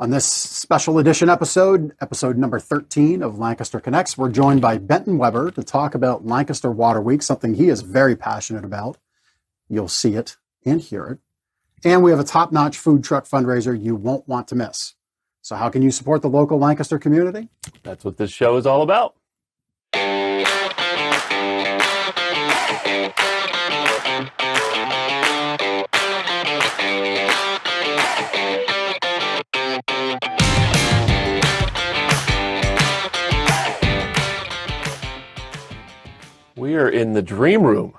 On this special edition episode number 13 of Lancaster Connects, we're joined by Benton Webber to talk about Lancaster Water Week, something he is very passionate about. You'll see it and hear it. And we have a top-notch food truck fundraiser you won't want to miss. So how can you support the local Lancaster community? That's what this show is all about. We are in the Dream Room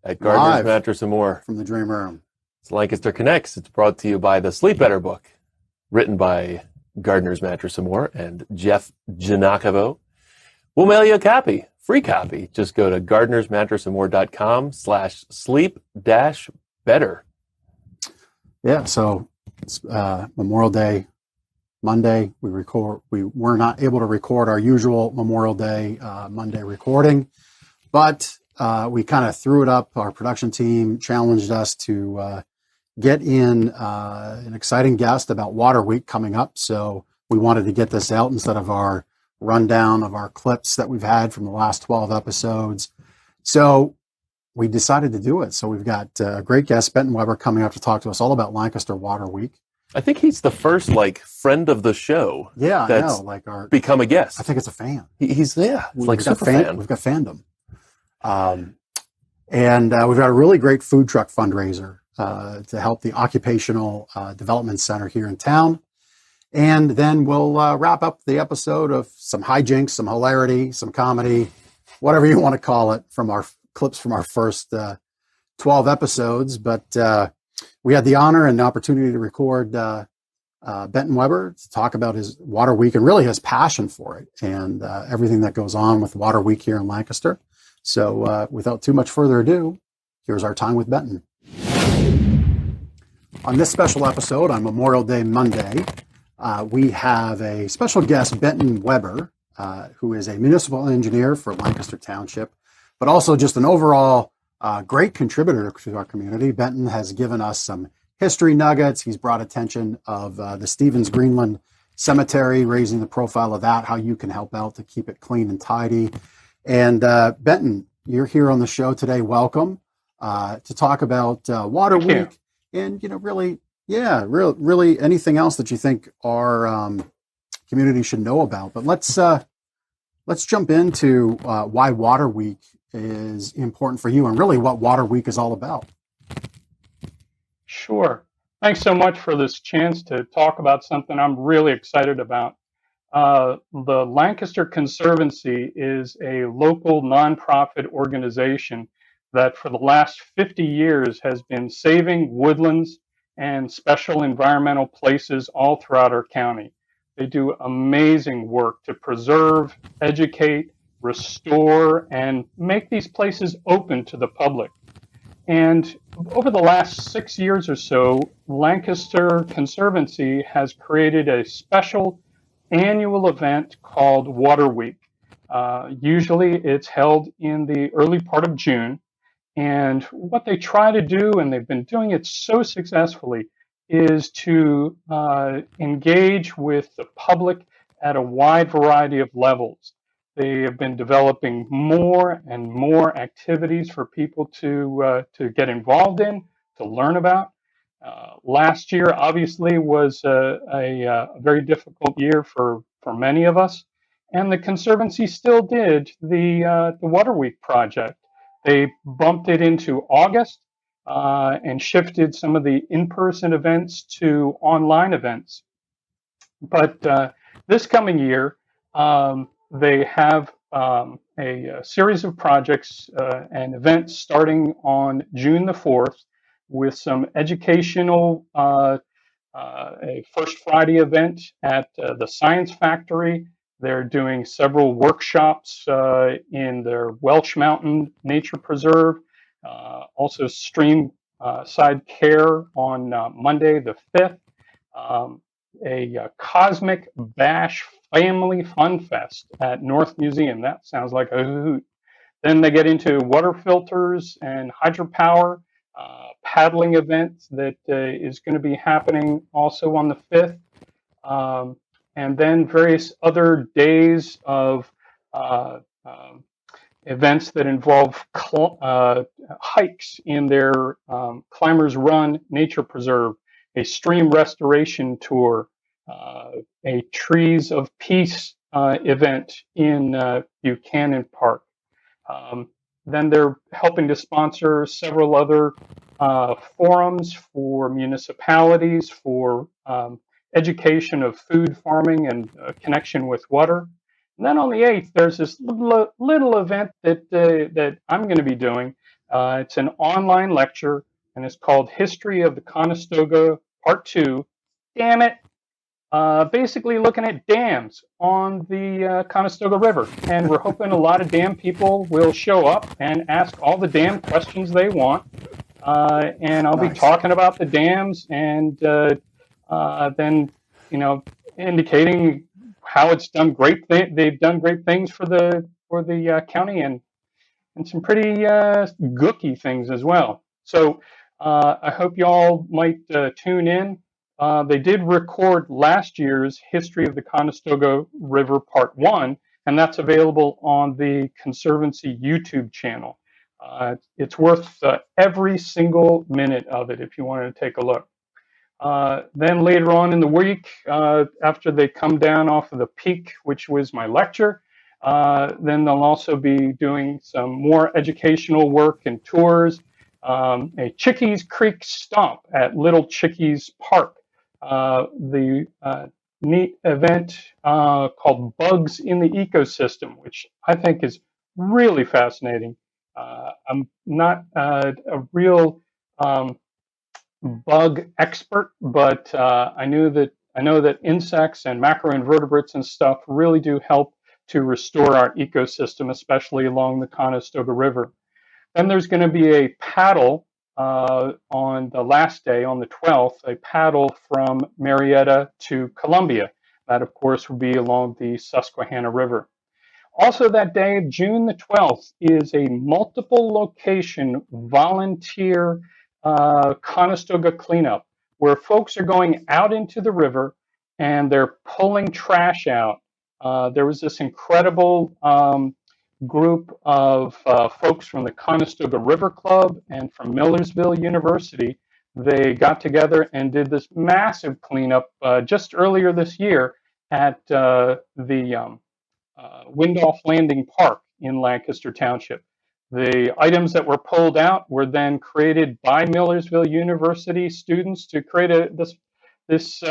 at Gardner's Live Mattress and More. from the Dream Room. It's Lancaster Connects. It's brought to you by the Sleep Better book, written by Gardner's Mattress and More and Jeff Giannakovo. We'll mail you a copy, free copy. Just go to gardnersmattressandmore.com/sleep-better. Yeah, so it's Memorial Day Monday. We were not able to record our usual Memorial Day Monday recording, but we kind of threw it up. Our production team challenged us to get in an exciting guest about Water Week coming up. So we wanted to get this out instead of our rundown of our clips that we've had from the last 12 episodes. So we decided to do it. So we've got a great guest, Benton Webber, coming up to talk to us all about Lancaster Water Week. I think he's the first friend of the show. Yeah, that's I know. become a guest. I think it's a fan. He's We've got super fan. We've got fandom. And we've got a really great food truck fundraiser to help the Occupational Development Center here in town. And then we'll wrap up the episode of some hijinks, some hilarity, some comedy, whatever you want to call it, from our clips from our first 12 episodes. But we had the honor and the opportunity to record Benton Webber to talk about his Water Week and really his passion for it and everything that goes on with Water Week here in Lancaster. So without too much further ado, here's our time with Benton. On this special episode on Memorial Day Monday, we have a special guest, Benton Webber, who is a municipal engineer for Lancaster Township, but also just an overall great contributor to our community. Benton has given us some history nuggets. He's brought attention of the Stevens Greenland Cemetery, raising the profile of that, how you can help out to keep it clean and tidy. And Benton, you're here on the show today. Welcome to talk about Water Week and, really anything else that you think our community should know about. But let's jump into why Water Week is important for you and really what Water Week is all about. Sure. Thanks so much for this chance to talk about something I'm really excited about. The Lancaster Conservancy is a local nonprofit organization that for the last 50 years has been saving woodlands and special environmental places all throughout our county. They do amazing work to preserve, educate, restore, and make these places open to the public. And over the last 6 years or so, Lancaster Conservancy has created a special annual event called Water Week. Usually it's held in the early part of June. And what they try to do, and they've been doing it so successfully, is to engage with the public at a wide variety of levels. They have been developing more and more activities for people to get involved in, to learn about. Last year, obviously, was a very difficult year for many of us, and the Conservancy still did the Water Week project. They bumped it into August and shifted some of the in-person events to online events. But this coming year, they have a series of projects and events starting on June the 4th with some educational, a First Friday event at the Science Factory. They're doing several workshops in their Welsh Mountain Nature Preserve, also stream side care on Monday the 5th, a Cosmic Bash Family Fun Fest at North Museum. That sounds like a hoot. Then they get into water filters and hydropower, paddling event that is going to be happening also on the 5th. and then various other days of uh, um, events that involve hikes in their Climbers Run Nature Preserve, a stream restoration tour, a Trees of Peace event in Buchanan Park. Um, then they're helping to sponsor several other forums for municipalities for education of food farming and connection with water. And then on the 8th, there's this little event that I'm going to be doing. It's an online lecture, and it's called History of the Conestoga Part 2. Damn it, basically looking at dams on the Conestoga River. And we're hoping a lot of dam people will show up and ask all the dam questions they want. And I'll be Nice. talking about the dams and then, indicating how it's done great. They've done great things for the county and some pretty gooky things as well. So I hope y'all might tune in. They did record last year's History of the Conestoga River Part 1, and that's available on the Conservancy YouTube channel. It's worth every single minute of it if you wanted to take a look. Then later on in the week, after they come down off of the peak, which was my lecture, then they'll also be doing some more educational work and tours. A Chickies Creek Stomp at Little Chickies Park. The neat event called Bugs in the Ecosystem, which I think is really fascinating. I'm not a real bug expert, but I know that insects and macroinvertebrates and stuff really do help to restore our ecosystem, especially along the Conestoga River. Then there's going to be a paddle on the last day, on the 12th, a paddle from Marietta to Columbia. That, of course, will be along the Susquehanna River. Also that day, June the 12th, is a multiple location volunteer Conestoga cleanup, where folks are going out into the river and they're pulling trash out. There was this incredible group of folks from the Conestoga River Club and from Millersville University. They got together and did this massive cleanup just earlier this year at the Windolph Landing Park in Lancaster Township. The items that were pulled out were then created by Millersville University students to create this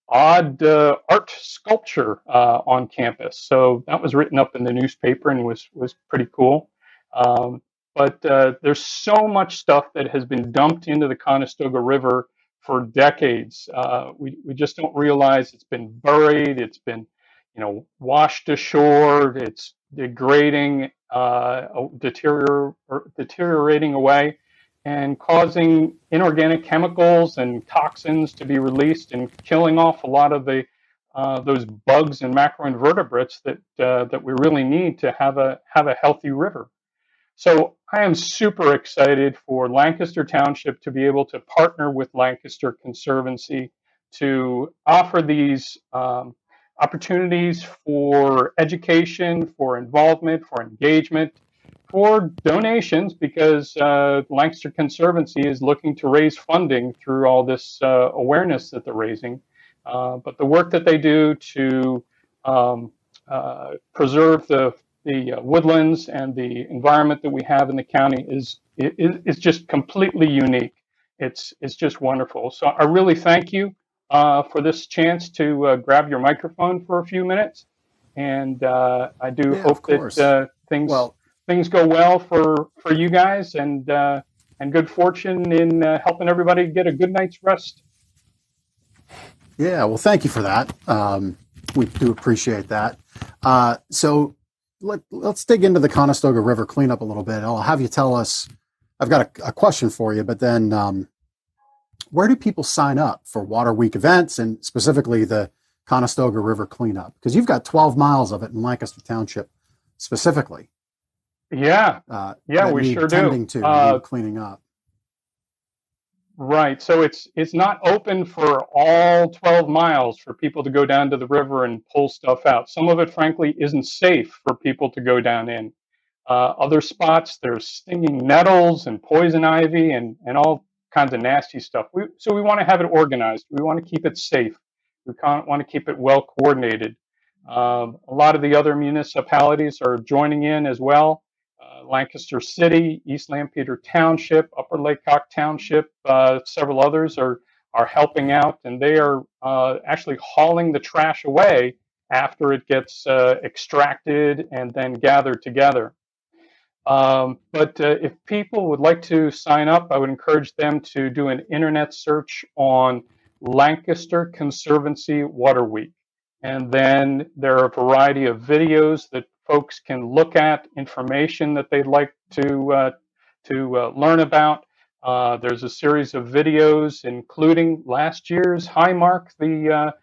odd art sculpture on campus. So that was written up in the newspaper and was pretty cool. But there's so much stuff that has been dumped into the Conestoga River for decades. We just don't realize it's been buried. It's been, washed ashore. It's degrading, deteriorating away, and causing inorganic chemicals and toxins to be released and killing off a lot of the those bugs and macroinvertebrates that we really need to have a healthy river. So I am super excited for Lancaster Township to be able to partner with Lancaster Conservancy to offer these opportunities for education, for involvement, for engagement, for donations, because Lancaster Conservancy is looking to raise funding through all this awareness that they're raising. But the work that they do to preserve the woodlands and the environment that we have in the county is just completely unique. It's just wonderful. So I really thank you for this chance to grab your microphone for a few minutes, and I do hope that things go well for you guys, and good fortune in helping everybody get a good night's rest. Yeah, well, thank you for that. We do appreciate that. So let's dig into the Conestoga River cleanup a little bit. I'll have you tell us. I've got a question for you, but then where do people sign up for Water Week events and specifically the Conestoga River cleanup? Because you've got 12 miles of it in Lancaster Township specifically. Yeah, we sure do. Tending to cleaning up. Right. So it's not open for all 12 miles for people to go down to the river and pull stuff out. Some of it, frankly, isn't safe for people to go down in. Other spots, there's stinging nettles and poison ivy and all kinds of nasty stuff. So we want to have it organized. We want to keep it safe. We want to keep it well coordinated. A lot of the other municipalities are joining in as well. Lancaster City, East Lampeter Township, Upper Laycock Township, several others are helping out, and they are actually hauling the trash away after it gets extracted and then gathered together. But if people would like to sign up, I would encourage them to do an internet search on Lancaster Conservancy Water Week. And then there are a variety of videos that folks can look at, information that they'd like to learn about. There's a series of videos, including last year's High Mark, the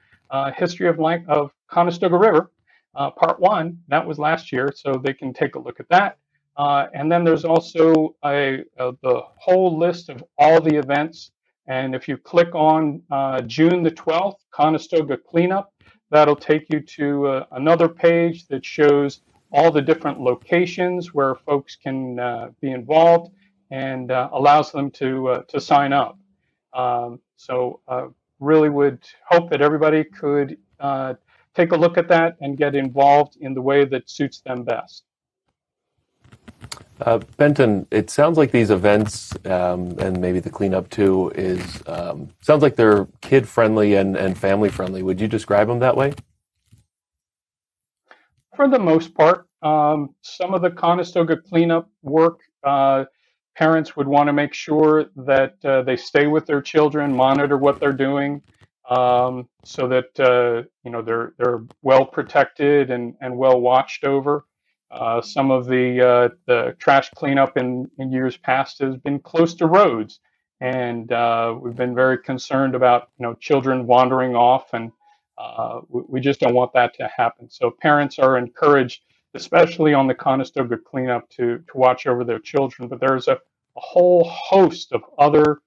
history of Conestoga River, part one. That was last year, so they can take a look at that. And then there's also the whole list of all the events. And if you click on June the 12th, Conestoga Cleanup, that'll take you to another page that shows all the different locations where folks can be involved and allows them to sign up. So really would hope that everybody could take a look at that and get involved in the way that suits them best. Benton, it sounds like these events and maybe the cleanup too sounds like they're kid friendly and family friendly. Would you describe them that way? For the most part, some of the Conestoga cleanup work, parents would want to make sure that they stay with their children, monitor what they're doing, so that they're well protected and well watched over. Some of the trash cleanup in years past has been close to roads, and we've been very concerned about children wandering off, and we just don't want that to happen. So parents are encouraged, especially on the Conestoga cleanup, to watch over their children. But there's a whole host of other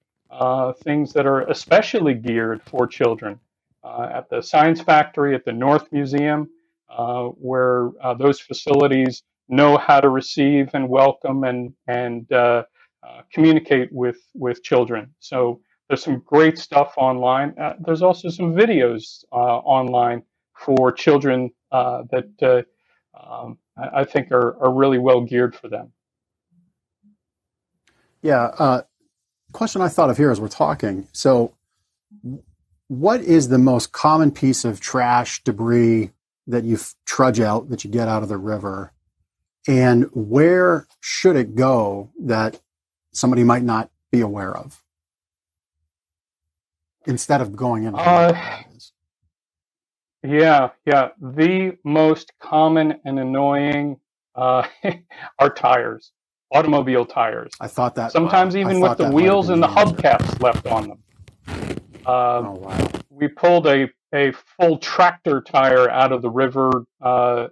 things that are especially geared for children. At the Science Factory, at the North Museum, where those facilities know how to receive and welcome and communicate with children. So there's some great stuff online. There's also some videos online for children that I think are really well geared for them. Yeah. Question I thought of here as we're talking. So what is the most common piece of trash debris that you trudge out, that you get out of the river, and where should it go that somebody might not be aware of instead of going in? Yeah. The most common and annoying are tires, automobile tires. I thought that. Sometimes even with the wheels and the hubcaps left on them. Oh, wow. We pulled a full tractor tire out of the river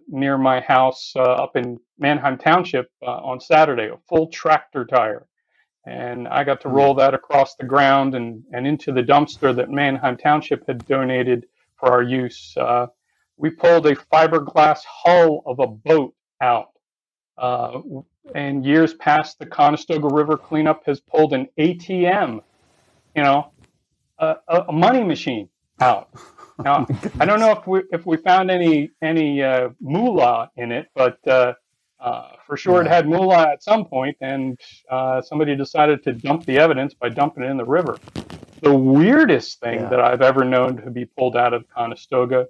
near my house up in Manheim Township on Saturday, a full tractor tire. And I got to roll that across the ground and into the dumpster that Manheim Township had donated for our use. We pulled a fiberglass hull of a boat out. And years past, the Conestoga River cleanup has pulled an ATM, a money machine out. Now, I don't know if we found any moolah in it, but for sure it had moolah at some point, and somebody decided to dump the evidence by dumping it in the river. The weirdest thing that I've ever known to be pulled out of Conestoga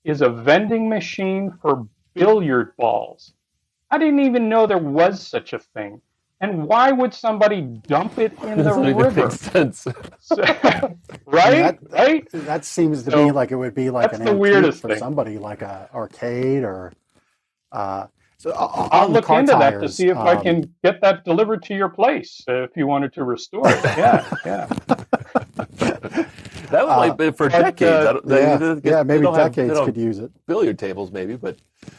is a vending machine for billiard balls. I didn't even know there was such a thing. And why would somebody dump it in the river? Even make sense. Right? Right? That seems to me like it would be like an antique for somebody, like an arcade or. So I'll look into that to see if I can get that delivered to your place if you wanted to restore it. Yeah. That was like for decades. Maybe decades could use it. Billiard tables, maybe, but.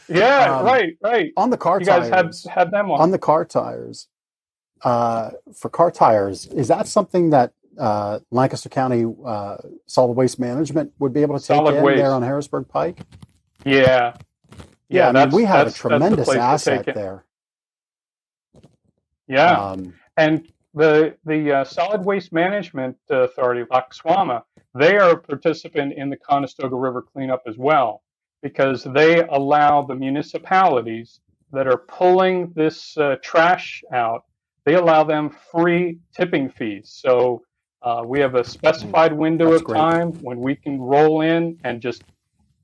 Yeah, right. On the car tires. You guys had them on. On the car tires. For car tires, is that something that Lancaster County Solid Waste Management would be able to take Solid in waste. there on Harrisburg Pike? Yeah. Yeah, I mean, we have a that's the tremendous place to asset take it. there. Yeah. Um, And the Solid Waste Management Authority, Laxwama, they are a participant in the Conestoga River cleanup as well, because they allow the municipalities that are pulling this trash out, they allow them free tipping fees. So we have a specified window That's of great. time when we can roll in and just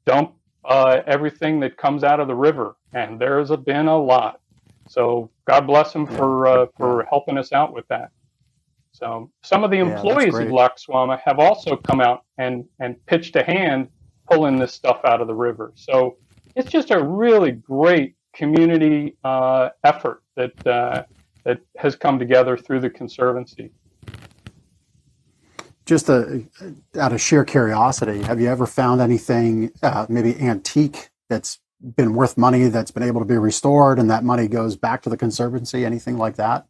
dump everything that comes out of the river, and there's been a lot. So God bless them for helping us out with that. So some of the Yeah, that's employees of great. Laxwama have also come out and pitched a hand pulling this stuff out of the river. So it's just a really great community effort that has come together through the Conservancy. Just out of sheer curiosity, have you ever found anything maybe antique that's been worth money that's been able to be restored and that money goes back to the Conservancy? Anything like that?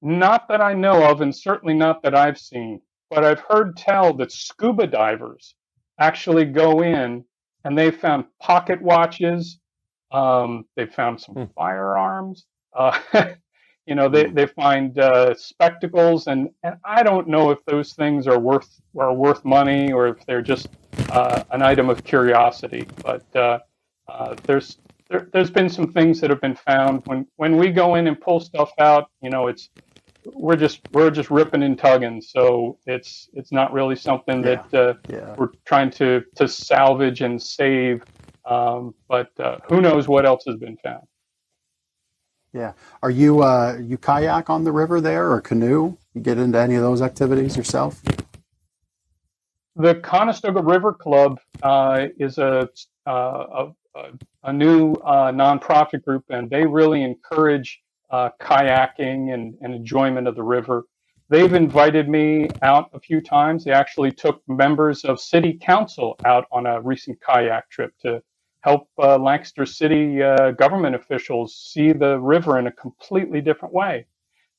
Not that I know of, and certainly not that I've seen, but I've heard tell that scuba divers actually go in and they found pocket watches. They found some firearms. They find spectacles, and I don't know if those things are worth money or if they're just an item of curiosity. But there's been some things that have been found when we go in and pull stuff out. We're just ripping and tugging, so it's not really something that we're trying to salvage and save. But who knows what else has been found? Yeah. Are you kayak on the river there or canoe? You get into any of those activities yourself? The Conestoga River Club is a new nonprofit group, and they really encourage kayaking and enjoyment of the river. They've invited me out a few times. They actually took members of city council out on a recent kayak trip to help Lancaster City government officials see the river in a completely different way.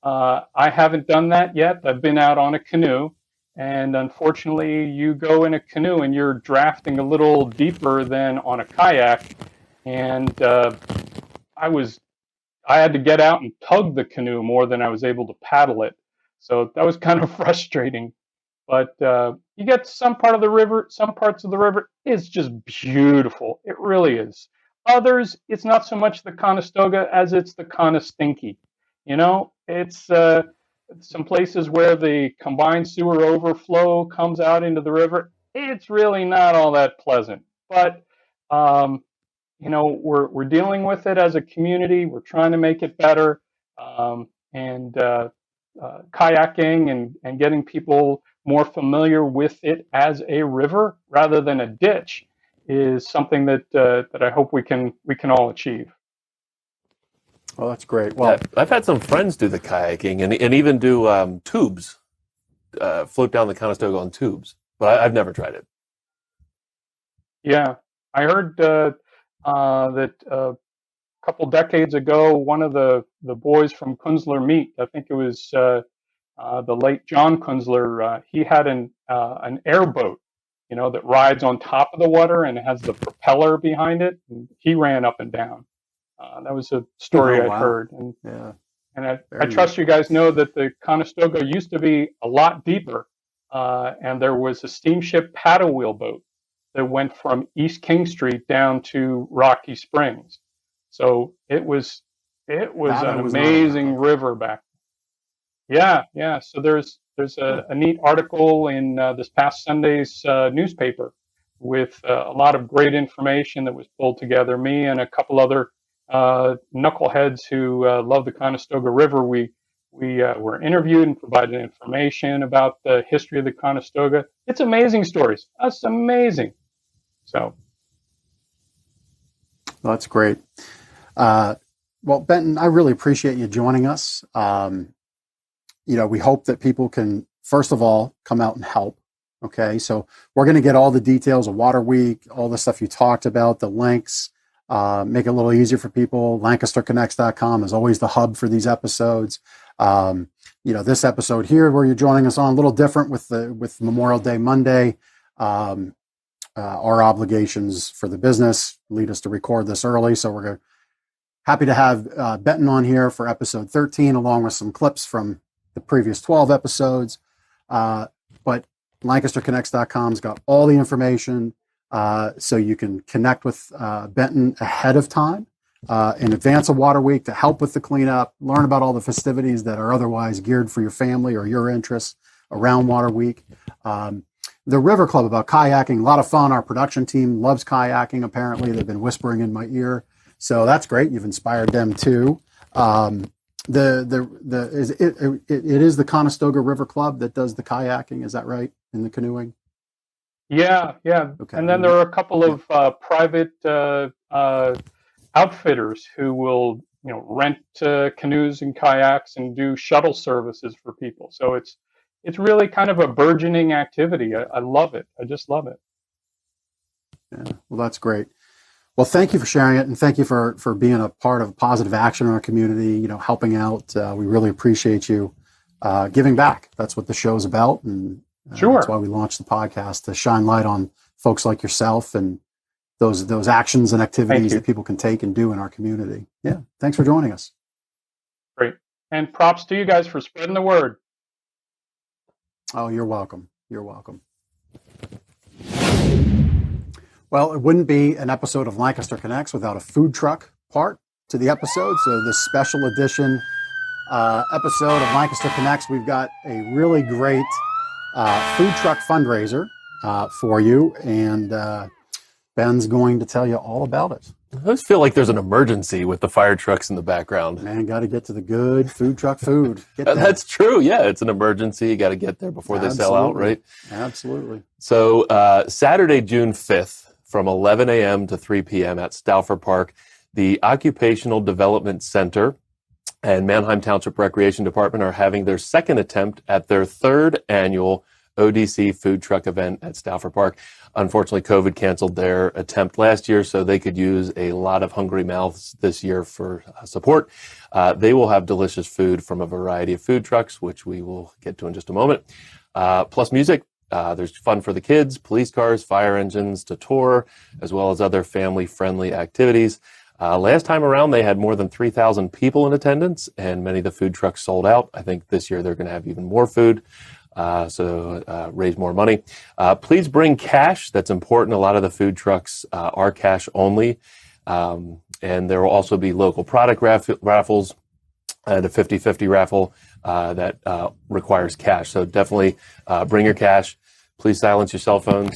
I haven't done that yet. I've been out on a canoe, and unfortunately, you go in a canoe and you're drafting a little deeper than on a kayak. And I had to get out and tug the canoe more than I was able to paddle it. So that was kind of frustrating. But you get some parts of the river is just beautiful. It really is. Others, it's not so much the Conestoga as it's the Conestinky. It's some places where the combined sewer overflow comes out into the river. It's really not all that pleasant. But we're dealing with it as a community. We're trying to make it better, and kayaking and getting people more familiar with it as a river rather than a ditch is something that I hope we can all achieve. Well, that's great. Well, I've had some friends do the kayaking and even do tubes, float down the Conestoga on tubes, but I've never tried it. Yeah, I heard that a couple decades ago, one of the boys from Kunzler Meat, I think it was the late John Kunzler, he had an airboat, that rides on top of the water and it has the propeller behind it. And he ran up and down. That was a story I heard. And I trust you guys know that the Conestoga used to be a lot deeper, and there was a steamship paddle wheel boat that went from East King Street down to Rocky Springs. So it was an amazing river back then. Yeah. So there's a neat article in this past Sunday's newspaper with a lot of great information that was pulled together. Me and a couple other knuckleheads who love the Conestoga River. We were interviewed and provided information about the history of the Conestoga. It's amazing stories. That's amazing. So. Well, that's great. Well, Benton, I really appreciate you joining us. We hope that people can, first of all, come out and help. Okay, so we're going to get all the details of Water Week, all the stuff you talked about, the links, make it a little easier for people. LancasterConnects.com is always the hub for these episodes. this episode here where you're joining us on, a little different with Memorial Day Monday. Our obligations for the business lead us to record this early, so we're happy to have Benton on here for episode 13, along with some clips from the previous 12 episodes. But LancasterConnects.com's got all the information, so you can connect with Benton ahead of time in advance of Water Week to help with the cleanup, learn about all the festivities that are otherwise geared for your family or your interests around Water Week. The River Club about kayaking, a lot of fun. Our production team loves kayaking. Apparently, they've been whispering in my ear, so that's great. You've inspired them too. It is the Conestoga River Club that does the kayaking. Is that right? In the canoeing? Yeah. Okay. And then there are a couple of private outfitters who will, rent canoes and kayaks and do shuttle services for people. So it's really kind of a burgeoning activity. I love it. I just love it. Yeah. Well, that's great. Well, thank you for sharing it, and thank you for being a part of positive action in our community, helping out. We really appreciate you giving back. That's what the show's about, and Sure. That's why we launched the podcast, to shine light on folks like yourself and those actions and activities that people can take and do in our community. Yeah, thanks for joining us. Great. And props to you guys for spreading the word. Oh, you're welcome. You're welcome. Well, it wouldn't be an episode of Lancaster Connects without a food truck part to the episode. So this special edition episode of Lancaster Connects, we've got a really great food truck fundraiser for you. And Ben's going to tell you all about it. I always feel like there's an emergency with the fire trucks in the background. Man, got to get to the good food truck food. That's true. Yeah, it's an emergency. You got to get there before they sell out, right? Absolutely. So Saturday, June 5th, from 11 a.m. to 3 p.m. at Stauffer Park, the Occupational Development Center and Manheim Township Recreation Department are having their second attempt at their third annual ODC food truck event at Stauffer Park. Unfortunately, COVID canceled their attempt last year, so they could use a lot of hungry mouths this year for support. They will have delicious food from a variety of food trucks, which we will get to in just a moment, plus music. There's fun for the kids, police cars, fire engines to tour, as well as other family-friendly activities. Last time around, they had more than 3,000 people in attendance, and many of the food trucks sold out. I think this year they're going to have even more food, so raise more money. Please bring cash. That's important. A lot of the food trucks are cash only, and there will also be local product raffles and a 50-50 raffle that requires cash. So definitely bring your cash. Please silence your cell phones.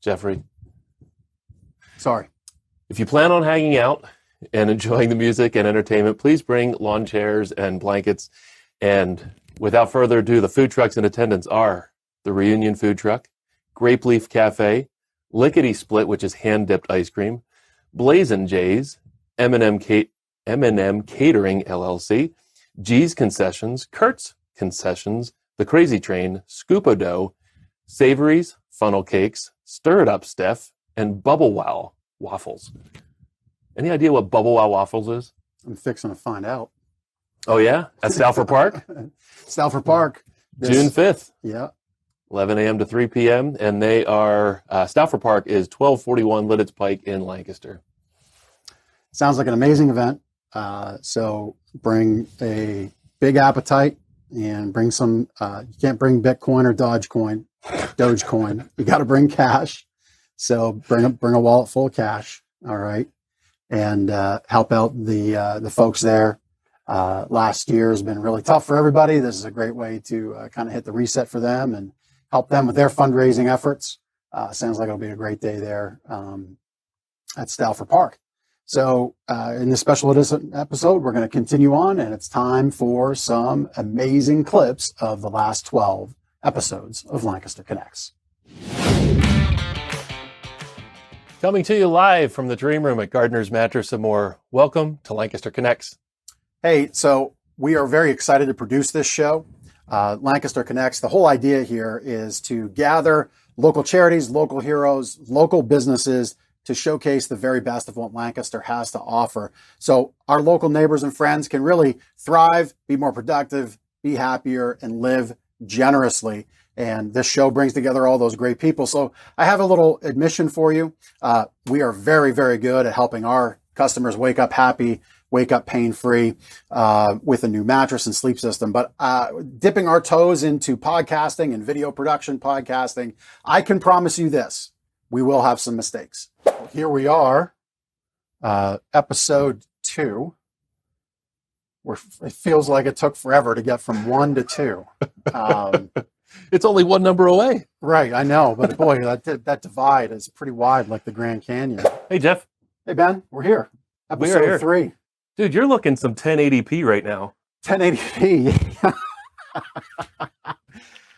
Jeffrey. Sorry. If you plan on hanging out and enjoying the music and entertainment, please bring lawn chairs and blankets. And without further ado, the food trucks in attendance are the Reunion Food Truck, Grape Leaf Cafe, Lickety Split, which is hand-dipped ice cream, Blazin' Jays, M&M Catering LLC, G's Concessions, Kurt's Concessions, The Crazy Train, Scoop-O-Dough, Savories, Funnel Cakes, Stir It Up Steph, and Bubble Wow Waffles. Any idea what Bubble Wow Waffles is? I'm fixing to find out. Oh, yeah? At Stauffer Park? Stauffer Park. June 5th. Yeah. 11 a.m. to 3 p.m. And they are, Stauffer Park is 1241 Lidditz Pike in Lancaster. Sounds like an amazing event. So bring a big appetite and bring some, you can't bring Bitcoin or Dogecoin. You got to bring cash. So bring a wallet full of cash. All right. And help out the folks there. Last year has been really tough for everybody. This is a great way to kind of hit the reset for them and help them with their fundraising efforts. Sounds like it'll be a great day there at Stauffer Park. So in this special edition episode, we're going to continue on, and it's time for some amazing clips of the last 12 episodes of Lancaster Connects. Coming to you live from the Dream Room at Gardner's Mattress and More. Welcome to Lancaster Connects. Hey, so we are very excited to produce this show. Lancaster Connects, the whole idea here is to gather local charities, local heroes, local businesses to showcase the very best of what Lancaster has to offer. So our local neighbors and friends can really thrive, be more productive, be happier, and live generously. And this show brings together all those great people. So I have a little admission for you. We are very, very good at helping our customers wake up happy, wake up pain-free with a new mattress and sleep system. But dipping our toes into podcasting and video production podcasting, I can promise you this, we will have some mistakes. Here we are, episode 2. It feels like it took forever to get from 1 to 2. It's only one number away. Right, I know, but boy, that divide is pretty wide, like the Grand Canyon. Hey, Jeff. Hey, Ben, we're here. Episode here. 3. Dude, you're looking some 1080p right now. 1080p.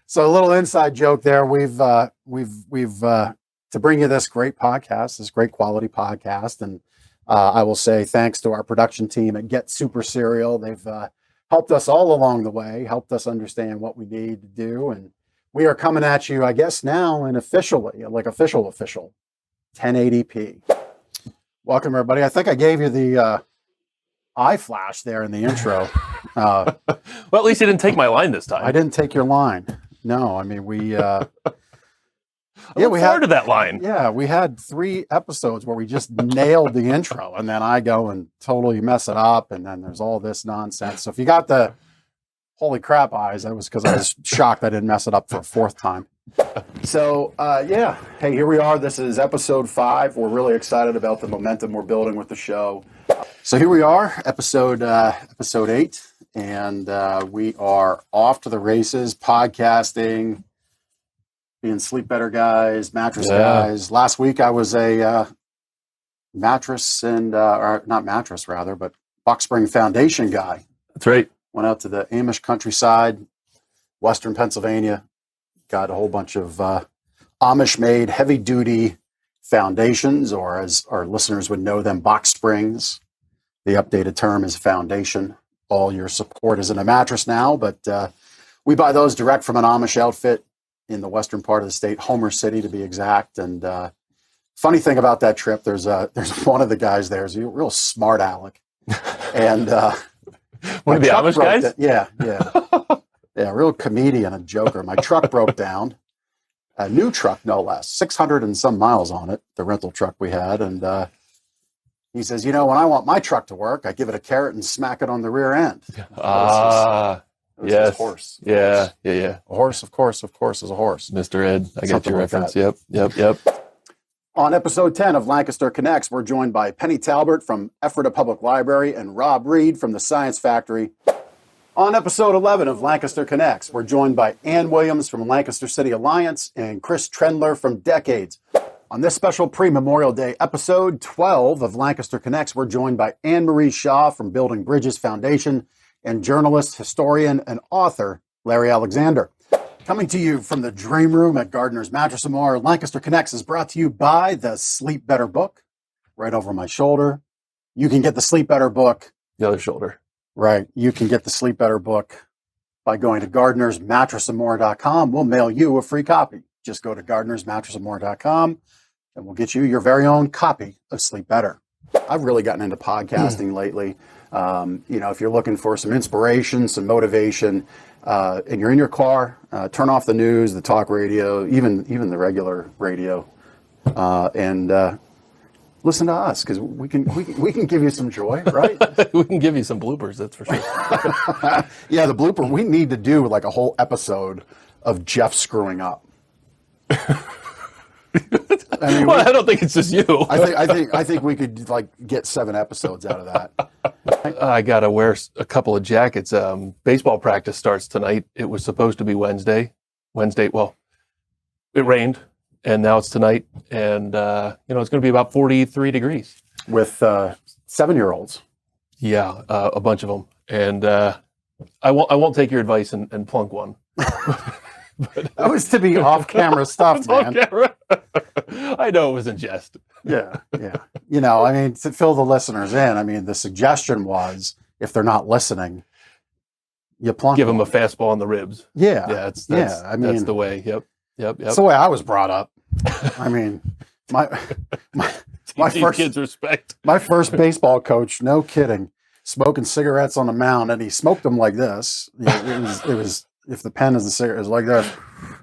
So a little inside joke there. We've to bring you this great podcast, this great quality podcast, and I will say thanks to our production team at Get Super Serial. They've helped us all along the way, helped us understand what we need to do. And we are coming at you, I guess, now and officially, like official 1080p. Welcome, everybody. I think I gave you the eye flash there in the intro. Well, at least you didn't take my line this time. I didn't take your line. No, I mean, we we had that line. Yeah, we had 3 episodes where we just nailed the intro, and then I go and totally mess it up, and then there's all this nonsense. So if you got the holy crap eyes, that was because I was shocked I didn't mess it up for a 4th time. So hey, here we are. This is episode 5. We're really excited about the momentum we're building with the show. So here we are, episode 8, and we are off to the races, podcasting, being sleep better guys, mattress guys. Last week I was a mattress and, or not mattress rather, but box spring foundation guy. That's right. Went out to the Amish countryside, Western Pennsylvania, got a whole bunch of Amish-made heavy-duty foundations, or as our listeners would know them, box springs. The updated term is foundation. All your support is in a mattress now, but we buy those direct from an Amish outfit in the western part of the state, Homer City to be exact. And funny thing about that trip, there's one of the guys there is a real smart aleck, and one of the Amish guys. Yeah, real comedian and joker. My truck broke down, a new truck no less, 600 and some miles on it, the rental truck we had, and he says, when I want my truck to work, I give it a carrot and smack it on the rear end. Yes. Horse. Yeah. A horse, of course, is a horse. Mr. Ed, I got your like reference. That. Yep. On episode 10 of Lancaster Connects, we're joined by Penny Talbert from Ephrata Public Library and Rob Reed from the Science Factory. On episode 11 of Lancaster Connects, we're joined by Ann Williams from Lancaster City Alliance and Chris Trendler from Decades. On this special pre-Memorial Day episode 12 of Lancaster Connects, we're joined by Anne Marie Shaw from Building Bridges Foundation and journalist, historian, and author Larry Alexander. Coming to you from the Dream Room at Gardner's Mattress & More, Lancaster Connects is brought to you by the Sleep Better book, right over my shoulder. You can get the Sleep Better book. The other shoulder. Right. You can get the Sleep Better book by going to gardnersmattressandmore.com. We'll mail you a free copy. Just go to gardnersmattressandmore.com and we'll get you your very own copy of Sleep Better. I've really gotten into podcasting lately. If you're looking for some inspiration, some motivation, and you're in your car, turn off the news, the talk radio, even the regular radio, and listen to us, because we can give you some joy, right? We can give you some bloopers, that's for sure. Yeah, the blooper. We need to do like a whole episode of Jeff screwing up. I don't think it's just you. I think we could like get 7 episodes out of that. I gotta wear a couple of jackets. Baseball practice starts tonight. It was supposed to be Wednesday. Well, it rained, and now it's tonight, and it's going to be about 43 degrees with 7-year-olds. Yeah, a bunch of them, and I won't take your advice and plunk one. That was to be off-camera stuff, man. Off-camera. I know it was in jest. Yeah. To fill the listeners in, the suggestion was, if they're not listening, you plunk Give them a fastball on the ribs. Yeah. That's the way. Yep. That's the way I was brought up. my first kids respect. My first baseball coach, no kidding, smoking cigarettes on the mound, and he smoked them like this. You know, it was if the pen is the cigarette, it was like this,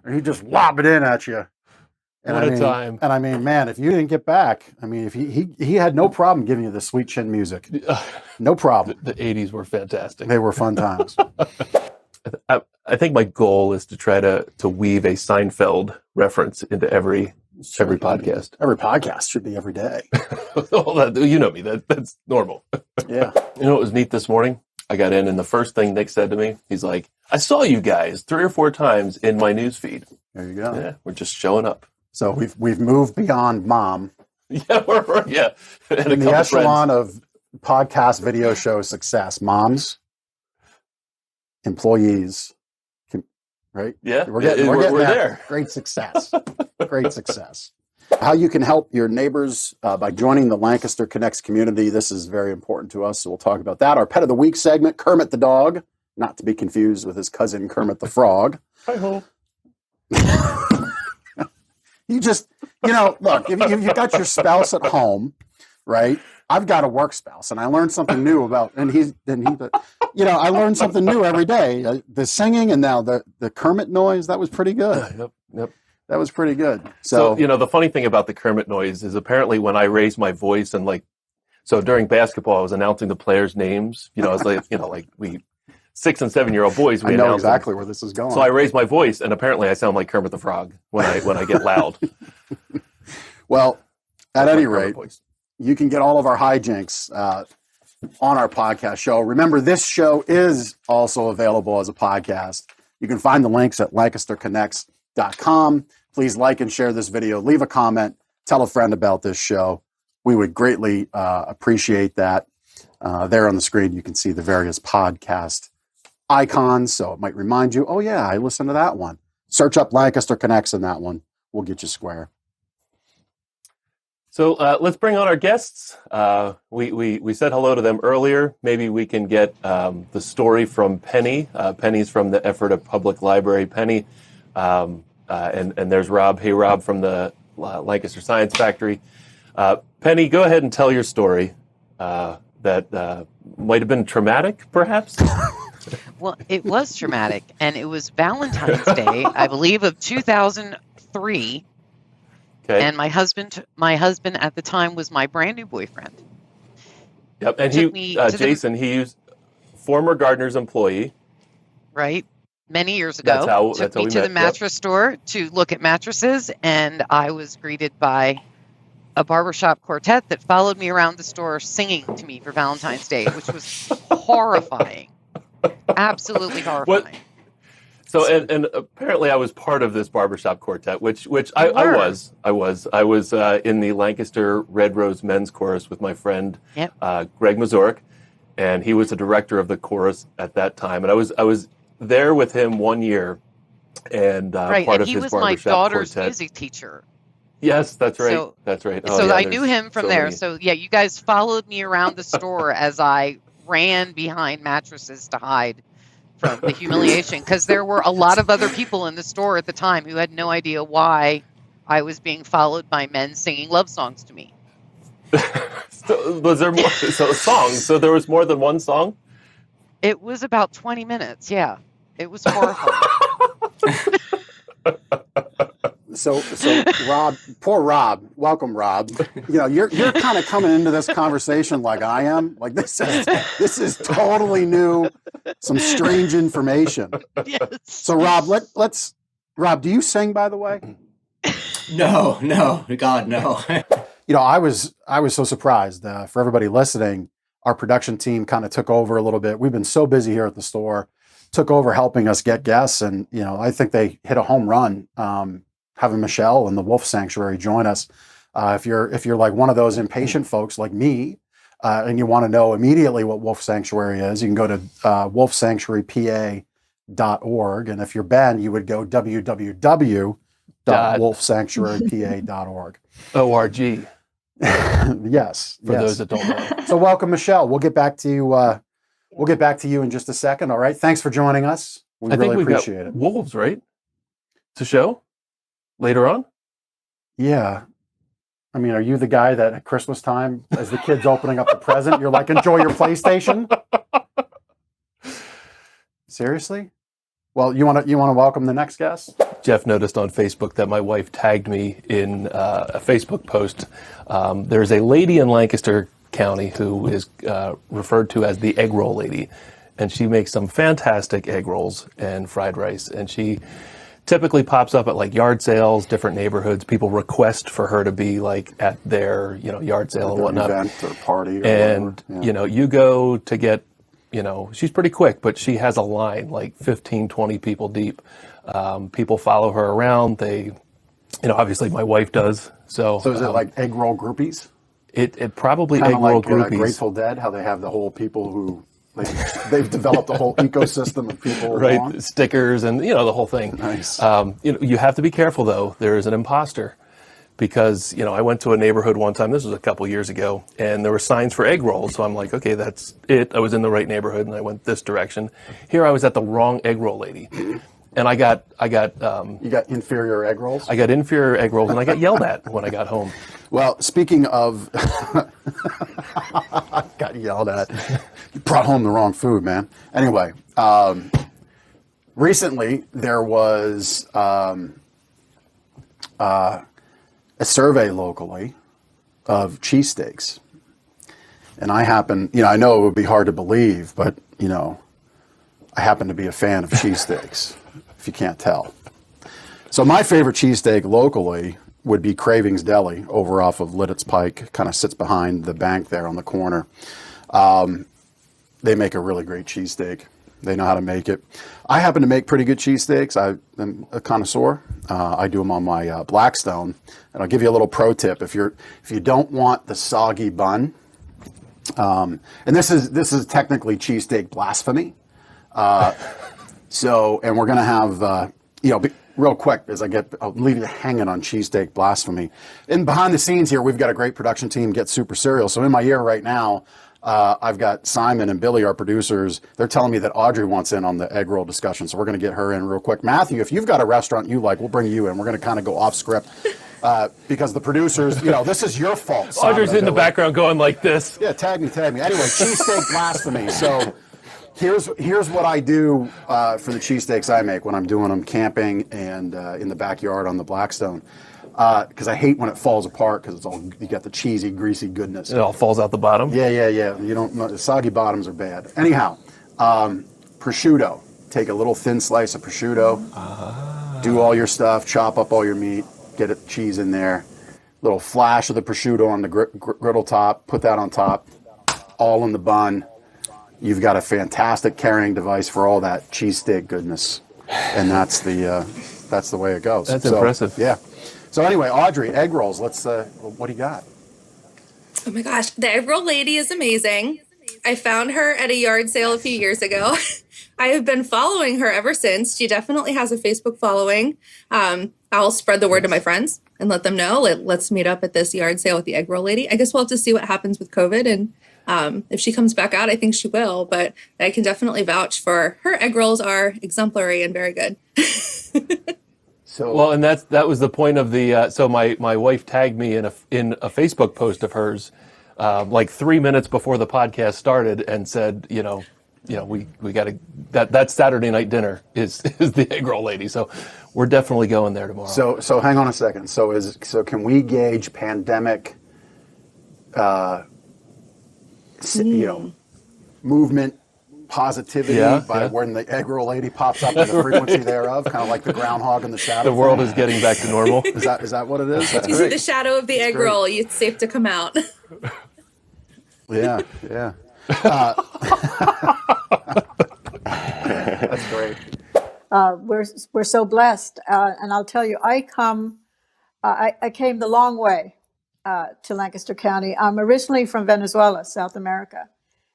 and he just lob it in at you. And What a time. And I mean, man, if you didn't get back, I mean, if he had no problem giving you the sweet chin music, no problem. The 80s were fantastic. They were fun times. I think my goal is to try to weave a Seinfeld reference into every podcast. Every podcast should be every day. Well, you know me. That's normal. Yeah. You know what was neat this morning? I got in, and the first thing Nick said to me, he's like, "I saw you guys 3 or 4 times in my news feed." There you go. Yeah, we're just showing up. So we've moved beyond mom. Yeah, we're and in the echelon of podcast video show success. Moms, employees, right? Yeah, we're getting there. Great success. Great success. How you can help your neighbors by joining the Lancaster Connects community. This is very important to us, so we'll talk about that. Our Pet of the Week segment, Kermit the Dog, not to be confused with his cousin Kermit the Frog. I hope. You just, look, if you got your spouse at home, right? I've got a work spouse, and I learned something new about, I learned something new every day. The singing and now the Kermit noise, that was pretty good. Yep. That was pretty good. So, the funny thing about the Kermit noise is apparently when I raised my voice and so during basketball, I was announcing the players' names. I was like we 6 and 7-year-old boys. I know exactly where this is going. So I raised my voice, and apparently I sound like Kermit the Frog when I get loud. Well, at any rate, you can get all of our hijinks on our podcast show. Remember, this show is also available as a podcast. You can find the links at lancasterconnects.com. Please like and share this video. Leave a comment. Tell a friend about this show. We would greatly appreciate that. There on the screen, you can see the various podcast icons, so it might remind you, oh yeah, I listened to that one. Search up Lancaster Connects in that one. We'll get you square. So let's bring on our guests. We said hello to them earlier. Maybe we can get the story from Penny. Penny's from the Ephrata Public Library. Penny, and there's Rob. Hey, Rob from the Lancaster Science Factory. Penny, go ahead and tell your story. That might have been traumatic, perhaps? Well, it was traumatic, and it was Valentine's Day, I believe, of 2003. Okay. And my husband at the time was my brand new boyfriend. Yep, and Jason, he was former Gardner's employee. Right, many years ago. Took me to the mattress store to look at mattresses, and I was greeted by a barbershop quartet that followed me around the store singing to me for Valentine's Day, which was horrifying. Absolutely horrifying. So and apparently I was part of this barbershop quartet, which I was in the Lancaster Red Rose Men's Chorus with my friend Greg Mazurek, and he was the director of the chorus at that time, and I was there with him 1 year, and part of his barbershop quartet. He was my daughter's music teacher. Yes, that's right. That's right. Oh, so I knew him from there. So yeah, you guys followed me around the store as I ran behind mattresses to hide from the humiliation, because there were a lot of other people in the store at the time who had no idea why I was being followed by men singing love songs to me. So, was there more? So songs? So there was more than one song? It was about 20 minutes. Yeah, it was horrifying. So Rob, poor Rob. Welcome, Rob. You're kind of coming into this conversation like I am. Like this is totally new, some strange information. Yes. So Rob, Rob, do you sing, by the way? No, God, no. I was so surprised. For everybody listening, our production team kind of took over a little bit. We've been so busy here at the store, took over helping us get guests, and I think they hit a home run. Having Michelle and the Wolf Sanctuary join us. If you're like one of those impatient folks like me, and you want to know immediately what Wolf Sanctuary is, you can go to wolfsanctuarypa.org. And if you're Ben, you would go www.wolfsanctuarypa.org. O-R-G. Yes. For those that don't know. So welcome, Michelle. We'll get back to you. We'll get back to you in just a second. All right. Thanks for joining us. We really appreciate it. Wolves, right? To show later on. Yeah. I mean, are you the guy that at Christmas time, as the kid's opening up the present, you're like, enjoy your PlayStation? Seriously? Well, you want to welcome the next guest? Jeff noticed on Facebook that my wife tagged me in a Facebook post. There's a lady in Lancaster County who is referred to as the egg roll lady, and she makes some fantastic egg rolls and fried rice, and she typically pops up at like yard sales, different neighborhoods. People request for her to be like at their, yard sale and whatnot. Event or party or and, whatever. Yeah. you go to get, she's pretty quick, but she has a line like 15, 20 people deep. People follow her around. They, obviously my wife does. So So is it like egg roll groupies? It probably Kind egg of roll like groupies. Grateful Dead, how they have the whole people who they've developed a whole ecosystem of people. Right, along. stickers and the whole thing. Nice. You have to be careful though. There is an imposter, because I went to a neighborhood one time. This was a couple years ago, and there were signs for egg rolls. So I'm like, okay, that's it. I was in the right neighborhood, and I went this direction. Here I was at the wrong egg roll lady, and I got You got inferior egg rolls? I got inferior egg rolls, and I got yelled at when I got home. Well, speaking of, got yelled at. You brought home the wrong food, man. Anyway, recently there was a survey locally of cheesesteaks. And I happen, I know it would be hard to believe, but, I happen to be a fan of cheesesteaks, if you can't tell. So my favorite cheesesteak locally would be Cravings Deli over off of Lidditz Pike, kind of sits behind the bank there on the corner. They make a really great cheesesteak. They know how to make it. I happen to make pretty good cheesesteaks. I'm a connoisseur. I do them on my Blackstone, and I'll give you a little pro tip. If you don't want the soggy bun, and this is technically cheesesteak blasphemy. And we're gonna have real quick, I'll leave you hanging on cheesesteak blasphemy. And behind the scenes here, we've got a great production team, Get Super Cereal. So in my ear right now, I've got Simon and Billy, our producers. They're telling me that Audrey wants in on the egg roll discussion. So we're going to get her in real quick. Matthew, if you've got a restaurant you like, we'll bring you in. We're going to kind of go off script because the producers, this is your fault. Simon Audrey's in the background going like this. Yeah, tag me. Anyway, cheesesteak blasphemy. So here's what I do for the cheesesteaks I make when I'm doing them camping and in the backyard on the Blackstone. Because I hate when it falls apart because you got the cheesy, greasy goodness. It all falls out the bottom. Yeah. You don't know, the soggy bottoms are bad. Anyhow, prosciutto. Take a little thin slice of prosciutto. Do all your stuff. Chop up all your meat. Get it cheese in there. Little flash of the prosciutto on the griddle top. Put that on top. All in the bun. You've got a fantastic carrying device for all that cheesesteak goodness, and that's the way it goes. That's impressive. Yeah. So anyway, Audrey, egg rolls. Let's. What do you got? Oh my gosh, the egg roll lady is amazing. I found her at a yard sale a few years ago. I have been following her ever since. She definitely has a Facebook following. I'll spread the word to my friends and let them know. Let's meet up at this yard sale with the egg roll lady. I guess we'll have to see what happens with COVID, and if she comes back out, I think she will. But I can definitely vouch for her egg rolls are exemplary and very good. Well, and that was the point of the. So my wife tagged me in a Facebook post of hers, like 3 minutes before the podcast started, and said, we got to that Saturday night dinner is the egg roll lady. So we're definitely going there tomorrow. So hang on a second. So can we gauge pandemic, movement? Positivity by when the egg roll lady pops up and the frequency thereof, kind of like the groundhog in the shadow. The world is getting back to normal. Is that what it is? That's you see the shadow of the egg roll, it's safe to come out. Yeah. That's great. We're so blessed, and I'll tell you, I came the long way to Lancaster County. I'm originally from Venezuela, South America,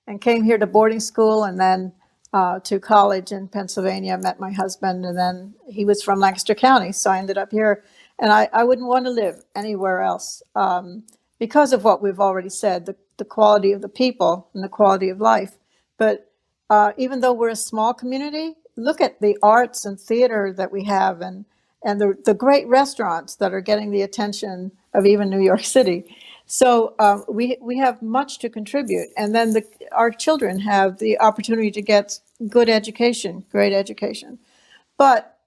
and came here to boarding school and then to college in Pennsylvania. Met my husband, and then he was from Lancaster County, so I ended up here. And I wouldn't want to live anywhere else because of what we've already said, the quality of the people and the quality of life. But even though we're a small community, look at the arts and theater that we have and the great restaurants that are getting the attention of even New York City. So we have much to contribute, and then our children have the opportunity to get good education, great education. But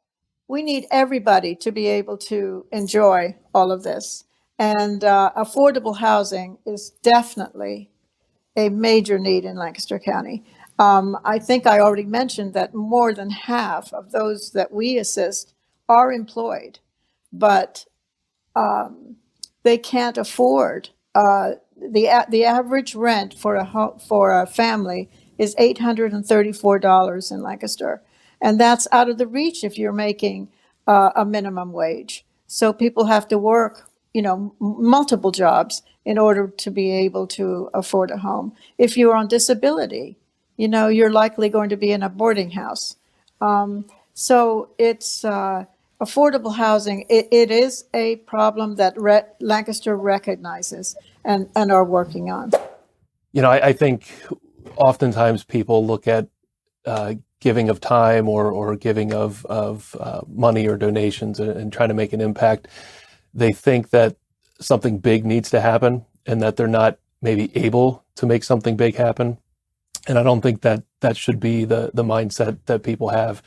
we need everybody to be able to enjoy all of this. And affordable housing is definitely a major need in Lancaster County. I think I already mentioned that more than half of those that we assist are employed, but they can't afford. The average rent for a family is $834 in Lancaster, and that's out of the reach if you're making a minimum wage. So people have to work, multiple jobs in order to be able to afford a home. If you're on disability, you're likely going to be in a boarding house. So it's affordable housing. It is a problem that Lancaster recognizes and are working on. I think oftentimes people look at giving of time or giving of money or donations and trying to make an impact. They think that something big needs to happen and that they're not maybe able to make something big happen. And I don't think that should be the mindset that people have.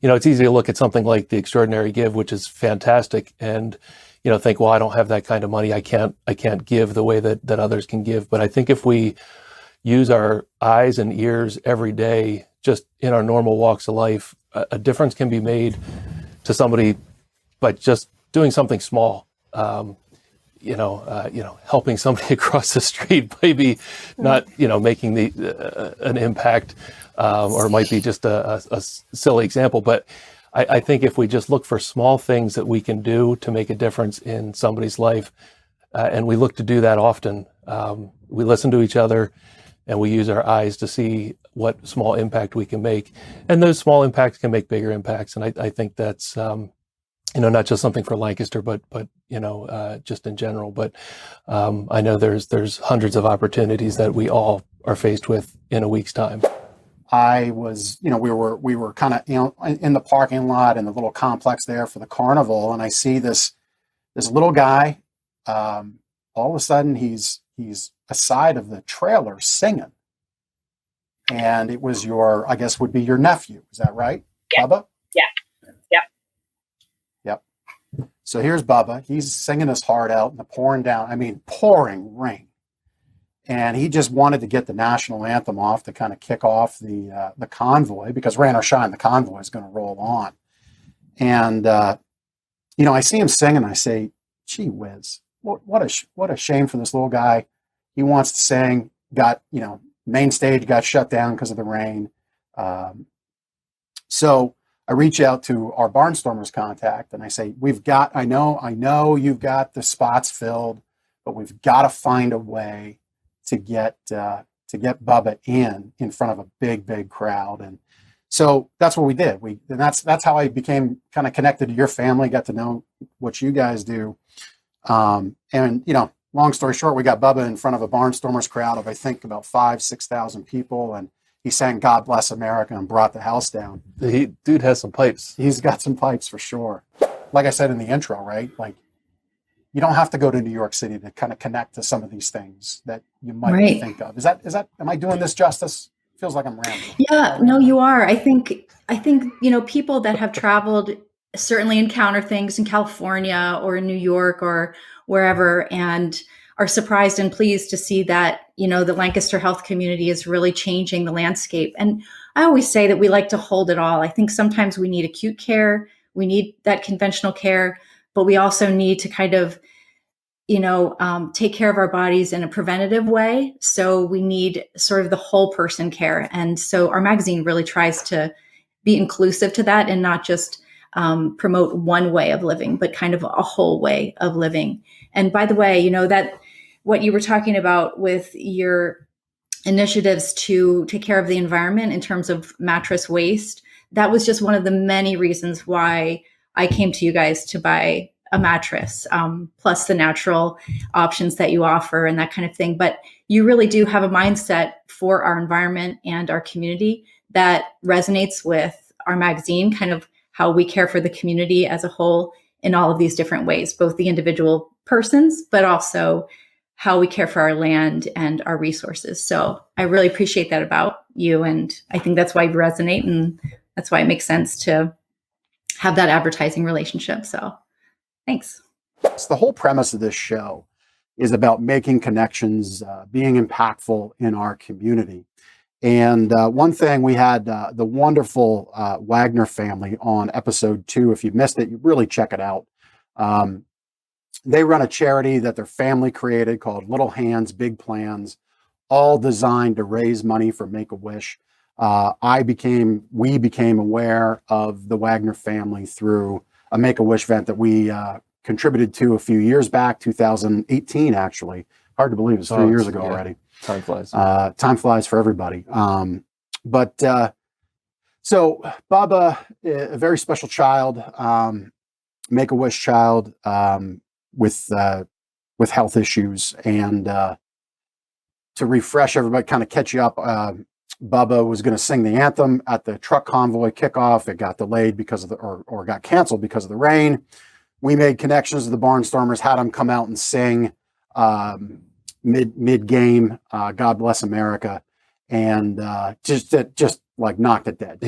It's easy to look at something like the Extraordinary Give, which is fantastic, and think, well, I don't have that kind of money. I can't give the way that others can give. But I think if we use our eyes and ears every day, just in our normal walks of life, a difference can be made to somebody by just doing something small. Helping somebody across the street, maybe not, making an impact, or it might be just a silly example. But I think if we just look for small things that we can do to make a difference in somebody's life, and we look to do that often, we listen to each other and we use our eyes to see what small impact we can make. And those small impacts can make bigger impacts. And I think that's, not just something for Lancaster, but just in general. But I know there's hundreds of opportunities that we all are faced with in a week's time. I was, we were kind of, in the parking lot in the little complex there for the carnival, and I see this little guy. All of a sudden, he's aside of the trailer singing, and it was I guess would be your nephew. Is that right, yeah. Bubba? Yeah. So here's Bubba. He's singing his heart out in the pouring rain. And he just wanted to get the national anthem off to kind of kick off the convoy, because rain or shine, the convoy is going to roll on. And, I see him sing and I say, gee whiz, what a shame for this little guy. He wants to sing, main stage got shut down because of the rain. So I reach out to our Barnstormers contact and I say, I know you've got the spots filled, but we've got to find a way to get Bubba in front of a big crowd. And so that's what we did. And that's how I became kind of connected to your family, got to know what you guys do. Long story short, we got Bubba in front of a Barnstormers crowd of, I think, about 5,000-6,000 people. And he sang God Bless America and brought the house down. Dude has some pipes. He's got some pipes for sure. Like I said in the intro, right? Like, you don't have to go to New York City to kind of connect to some of these things that you might think of. Is that, am I doing this justice? Feels like I'm rambling. Yeah, no, you are. I think, people that have traveled certainly encounter things in California or in New York or wherever, and are surprised and pleased to see that, the Lancaster health community is really changing the landscape. And I always say that we like to hold it all. I think sometimes we need acute care, we need that conventional care, but we also need to kind of, take care of our bodies in a preventative way. So we need sort of the whole person care. And so our magazine really tries to be inclusive to that and not just promote one way of living, but kind of a whole way of living. And by the way, that what you were talking about with your initiatives to take care of the environment in terms of mattress waste, that was just one of the many reasons why I came to you guys to buy a mattress, plus the natural options that you offer and that kind of thing. But you really do have a mindset for our environment and our community that resonates with our magazine, kind of how we care for the community as a whole in all of these different ways, both the individual persons, but also how we care for our land and our resources. So I really appreciate that about you. And I think that's why you resonate. And that's why it makes sense to have that advertising relationship. So thanks. So the whole premise of this show is about making connections, being impactful in our community. And one thing, we had the wonderful Wagner family on episode 2. If you've missed it, you really check it out. They run a charity that their family created called Little Hands, Big Plans, all designed to raise money for Make-A-Wish. We became aware of the Wagner family through a Make-A-Wish event that we contributed to a few years back, 2018, actually. Hard to believe, it was 3 years ago already. Time flies. Time flies for everybody. So Bubba, a very special child, Make-A-Wish child, with health issues. And to refresh everybody, kind of catch you up, Bubba was going to sing the anthem at the truck convoy kickoff. It got delayed because of or got canceled because of the rain. We made connections to the Barnstormers, had him come out and sing mid game. God Bless America, and just like knocked it dead.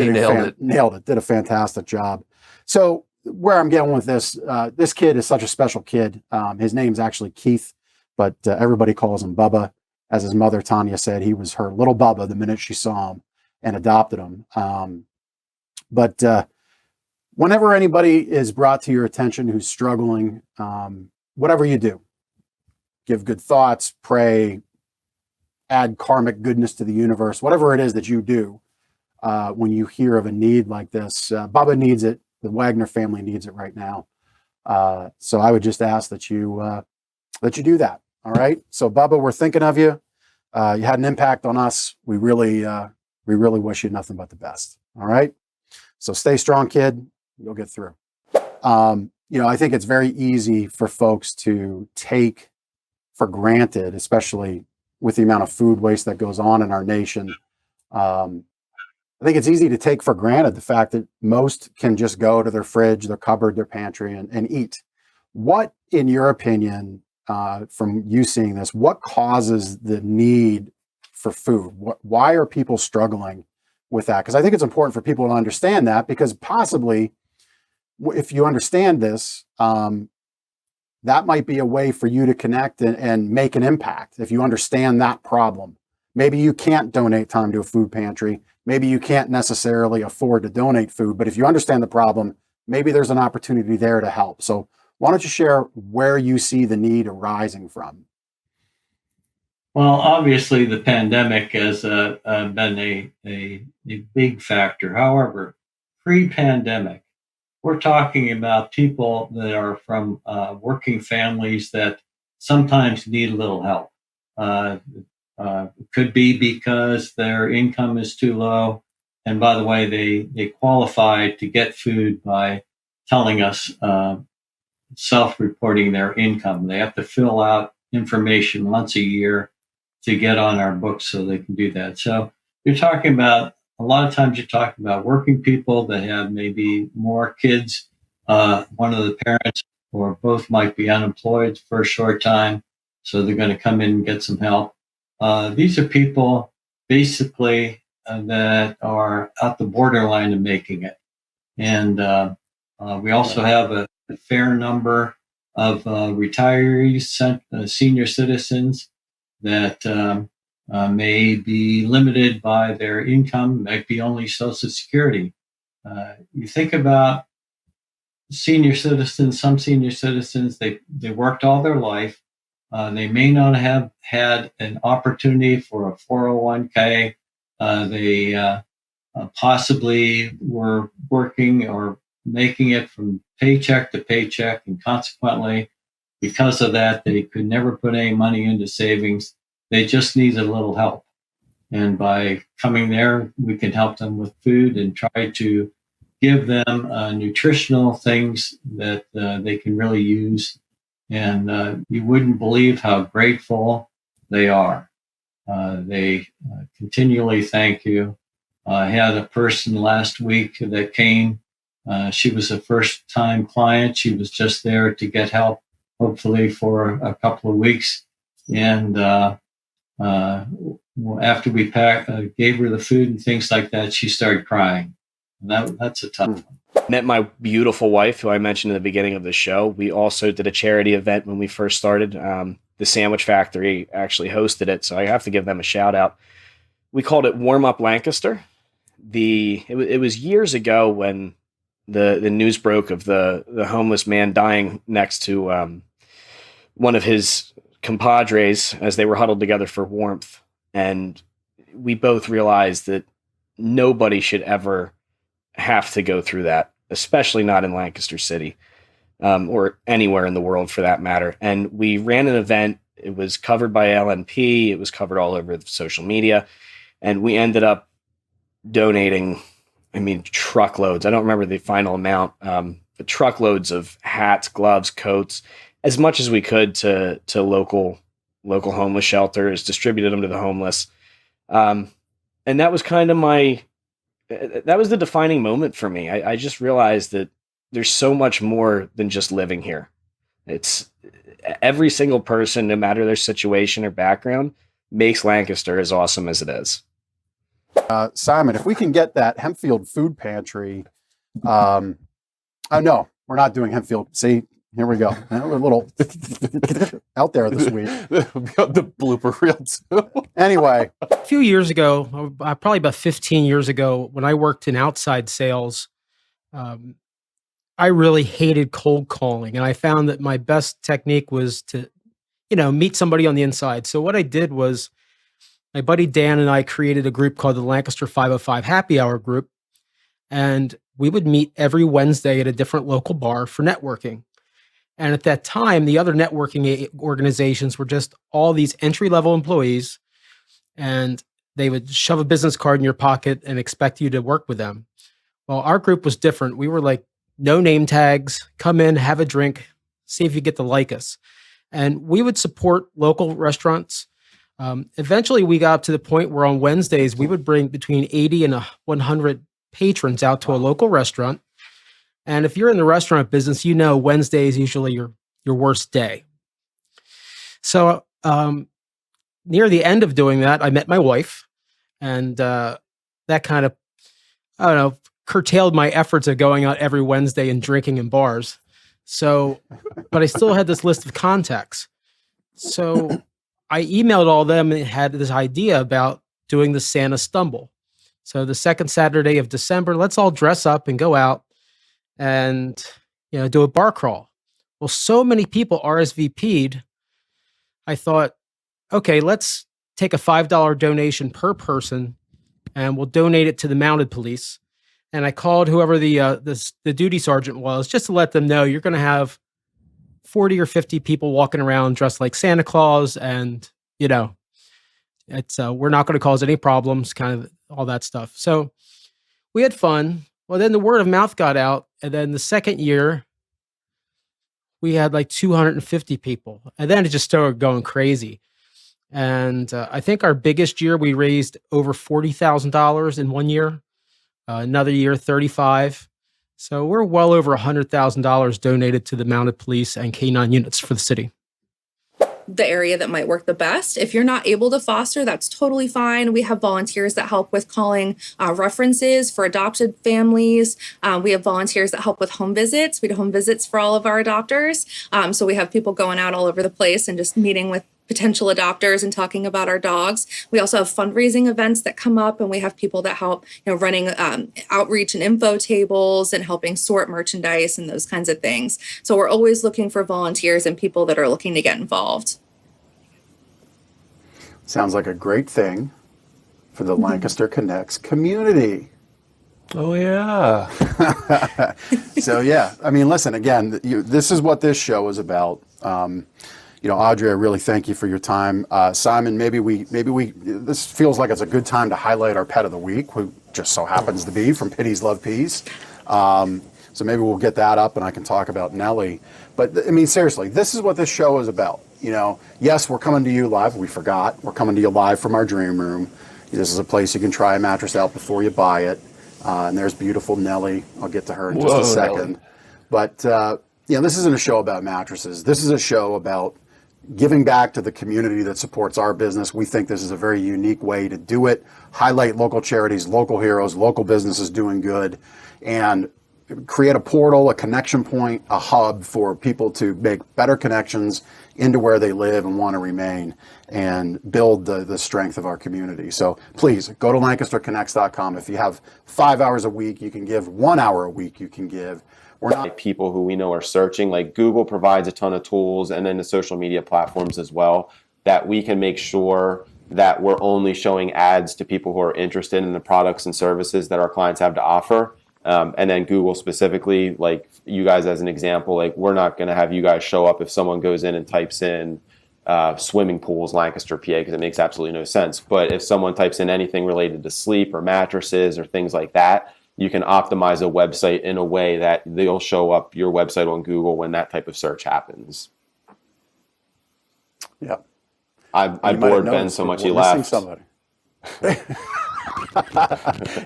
Nailed it. Did a fantastic job. So where I'm getting with this, this kid is such a special kid. His name's actually Keith, but everybody calls him Bubba. As his mother, Tanya, said, he was her little Bubba the minute she saw him and adopted him. Whenever anybody is brought to your attention who's struggling, whatever you do, give good thoughts, pray, add karmic goodness to the universe, whatever it is that you do, when you hear of a need like this, Bubba needs it. The Wagner family needs it right now. So I would just ask that you do that. All right. So Bubba, we're thinking of you. You had an impact on us. We really wish you nothing but the best. All right. So stay strong, kid. You'll get through. I think it's very easy for folks to take for granted, especially with the amount of food waste that goes on in our nation. I think it's easy to take for granted the fact that most can just go to their fridge, their cupboard, their pantry and eat. What, in your opinion, from you seeing this, what causes the need for food? Why are people struggling with that? Because I think it's important for people to understand that, because possibly if you understand this, that might be a way for you to connect and make an impact. If you understand that problem, maybe you can't donate time to a food pantry. Maybe you can't necessarily afford to donate food, but if you understand the problem, maybe there's an opportunity there to help. So why don't you share where you see the need arising from? Well, obviously the pandemic has been a big factor. However, pre-pandemic, we're talking about people that are from working families that sometimes need a little help. It could be because their income is too low. And by the way, they qualify to get food by telling us, self-reporting their income. They have to fill out information once a year to get on our books so they can do that. So you're talking about, a lot of times you're talking about working people that have maybe more kids. One of the parents or both might be unemployed for a short time, so they're going to come in and get some help. These are people basically that are at the borderline of making it. And we also have a fair number of retirees, senior citizens that may be limited by their income, might be only Social Security. You think about senior citizens, some senior citizens, they worked all their life. They may not have had an opportunity for a 401k. They possibly were working or making it from paycheck to paycheck, and consequently, because of that, they could never put any money into savings. They just need a little help. And by coming there, we can help them with food and try to give them nutritional things that they can really use. And you wouldn't believe how grateful they are. They continually thank you. I had a person last week that came She was a first-time client. She was just there to get help, hopefully for a couple of weeks. And after we gave her the food and things like that, she started crying. And that's a tough one. Met my beautiful wife, who I mentioned in the beginning of the show. We also did a charity event when we first started. The Sandwich Factory actually hosted it, so I have to give them a shout out. We called it Warm Up Lancaster. It was years ago when the news broke of the homeless man dying next to one of his compadres as they were huddled together for warmth. And we both realized that nobody should ever have to go through that, especially not in Lancaster City, or anywhere in the world for that matter. And we ran an event. It was covered by LNP. It was covered all over social media. And we ended up donating, truckloads. I don't remember the final amount, but truckloads of hats, gloves, coats, as much as we could to local homeless shelters, distributed them to the homeless. And that was kind of that was the defining moment for me. I just realized that there's so much more than just living here. It's every single person, no matter their situation or background, makes Lancaster as awesome as it is. Simon, if we can get that Hempfield Food Pantry, oh no, we're not doing Hempfield. See, here we go. We're a little out there this week. The blooper reel too. Anyway, a few years ago, probably about 15 years ago, when I worked in outside sales, I really hated cold calling, and I found that my best technique was to, meet somebody on the inside. So what I did was, my buddy Dan and I created a group called the Lancaster 505 Happy Hour Group, and we would meet every Wednesday at a different local bar for networking. And at that time, the other networking organizations were just all these entry-level employees, and they would shove a business card in your pocket and expect you to work with them. Well, our group was different. We were like, no name tags, come in, have a drink, see if you get to like us. And we would support local restaurants. Eventually, we got up to the point where on Wednesdays, we would bring between 80 and 100 patrons out to a local restaurant. And if you're in the restaurant business, Wednesday is usually your worst day. So near the end of doing that, I met my wife, and that kind of, curtailed my efforts of going out every Wednesday and drinking in bars. So, but I still had this list of contacts. So I emailed all of them and had this idea about doing the Santa Stumble. So the second Saturday of December, let's all dress up and go out and do a bar crawl. Well, so many people RSVP'd. I thought, okay, let's take a $5 donation per person, and we'll donate it to the mounted police. And I called whoever the duty sergeant was, just to let them know you're going to have 40 or 50 people walking around dressed like Santa Claus, and it's we're not going to cause any problems, kind of all that stuff. So we had fun. Well, then the word of mouth got out, and then the second year we had like 250 people, and then it just started going crazy. And I think our biggest year we raised over $40,000 in one year. Another year, 35. So we're well over $100,000 donated to the mounted police and K-9 units for the city. The area that might work the best. If you're not able to foster, that's totally fine. We have volunteers that help with calling references for adopted families. We have volunteers that help with home visits. We do home visits for all of our adopters. So we have people going out all over the place and just meeting with potential adopters and talking about our dogs. We also have fundraising events that come up, and we have people that help, running outreach and info tables and helping sort merchandise and those kinds of things. So we're always looking for volunteers and people that are looking to get involved. Sounds like a great thing for the Lancaster Connects community. Oh, yeah. So, yeah, listen, again, this is what this show is about. Audrey, I really thank you for your time. Simon, maybe we this feels like it's a good time to highlight our pet of the week, who just so happens to be from Pitties Love Peas. So maybe we'll get that up and I can talk about Nellie. But seriously, this is what this show is about. Yes, we're coming to you live. We forgot. We're coming to you live from our dream room. This is a place you can try a mattress out before you buy it. And there's beautiful Nellie. I'll get to her in just a second. Nelly. But, this isn't a show about mattresses. This is a show about giving back to the community that supports our business. We think this is a very unique way to do it. Highlight local charities, local heroes, local businesses doing good, and create a portal, a connection point, a hub for people to make better connections into where they live and want to remain and build the strength of our community. So please go to LancasterConnects.com. If you have 5 hours a week, you can give 1 hour a week, you can give. We're not people who we know are searching. Like Google provides a ton of tools, and then the social media platforms as well, that we can make sure that we're only showing ads to people who are interested in the products and services that our clients have to offer. And then Google specifically, like you guys as an example, like we're not going to have you guys show up if someone goes in and types in swimming pools, Lancaster, PA, because it makes absolutely no sense. But if someone types in anything related to sleep or mattresses or things like that, you can optimize a website in a way that they'll show up your website on Google when that type of search happes. Yeah. I bored Ben so much he left. Somebody.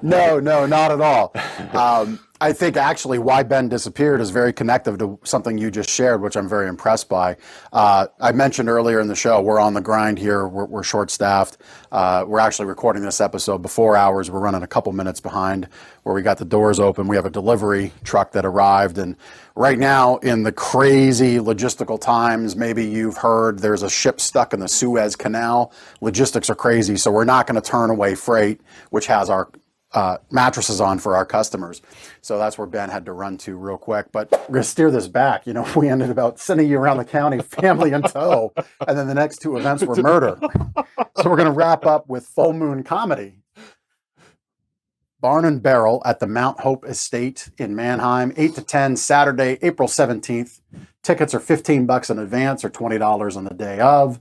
No, not at all. I think actually why Ben disappeared is very connective to something you just shared, which I'm very impressed by. I mentioned earlier in the show, we're on the grind here. We're short-staffed. We're actually recording this episode before hours. We're running a couple minutes behind where we got the doors open. We have a delivery truck that arrived. And right now, in the crazy logistical times, maybe you've heard there's a ship stuck in the Suez Canal. Logistics are crazy, so we're not going to turn away freight, which has our mattresses on for our customers. So that's where Ben had to run to real quick. But we're going to steer this back. We ended about sending you around the county, family in tow. And then the next two events were murder. So we're going to wrap up with Full Moon Comedy. Barn and Barrel at the Mount Hope Estate in Manheim, 8 to 10, Saturday, April 17th. Tickets are $15 in advance or $20 on the day of.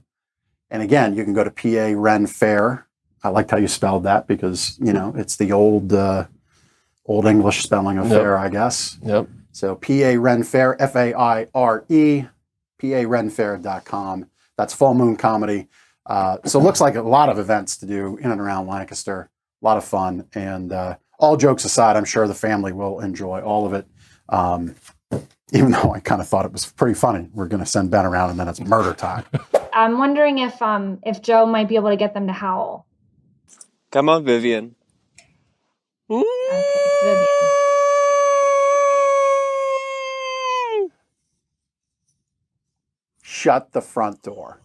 And again, you can go to PA Ren Fair. I liked how you spelled that because, it's the old English spelling of fair, I guess. Yep. So PA Ren Fair, FAIRE, PARenfair.com. That's Full Moon Comedy. So it looks like a lot of events to do in and around Lancaster. A lot of fun. And all jokes aside, I'm sure the family will enjoy all of it. Even though I kind of thought it was pretty funny. We're going to send Ben around and then it's murder time. I'm wondering if Joe might be able to get them to howl. Come on, Vivian. Okay, it's Vivian. Shut the front door.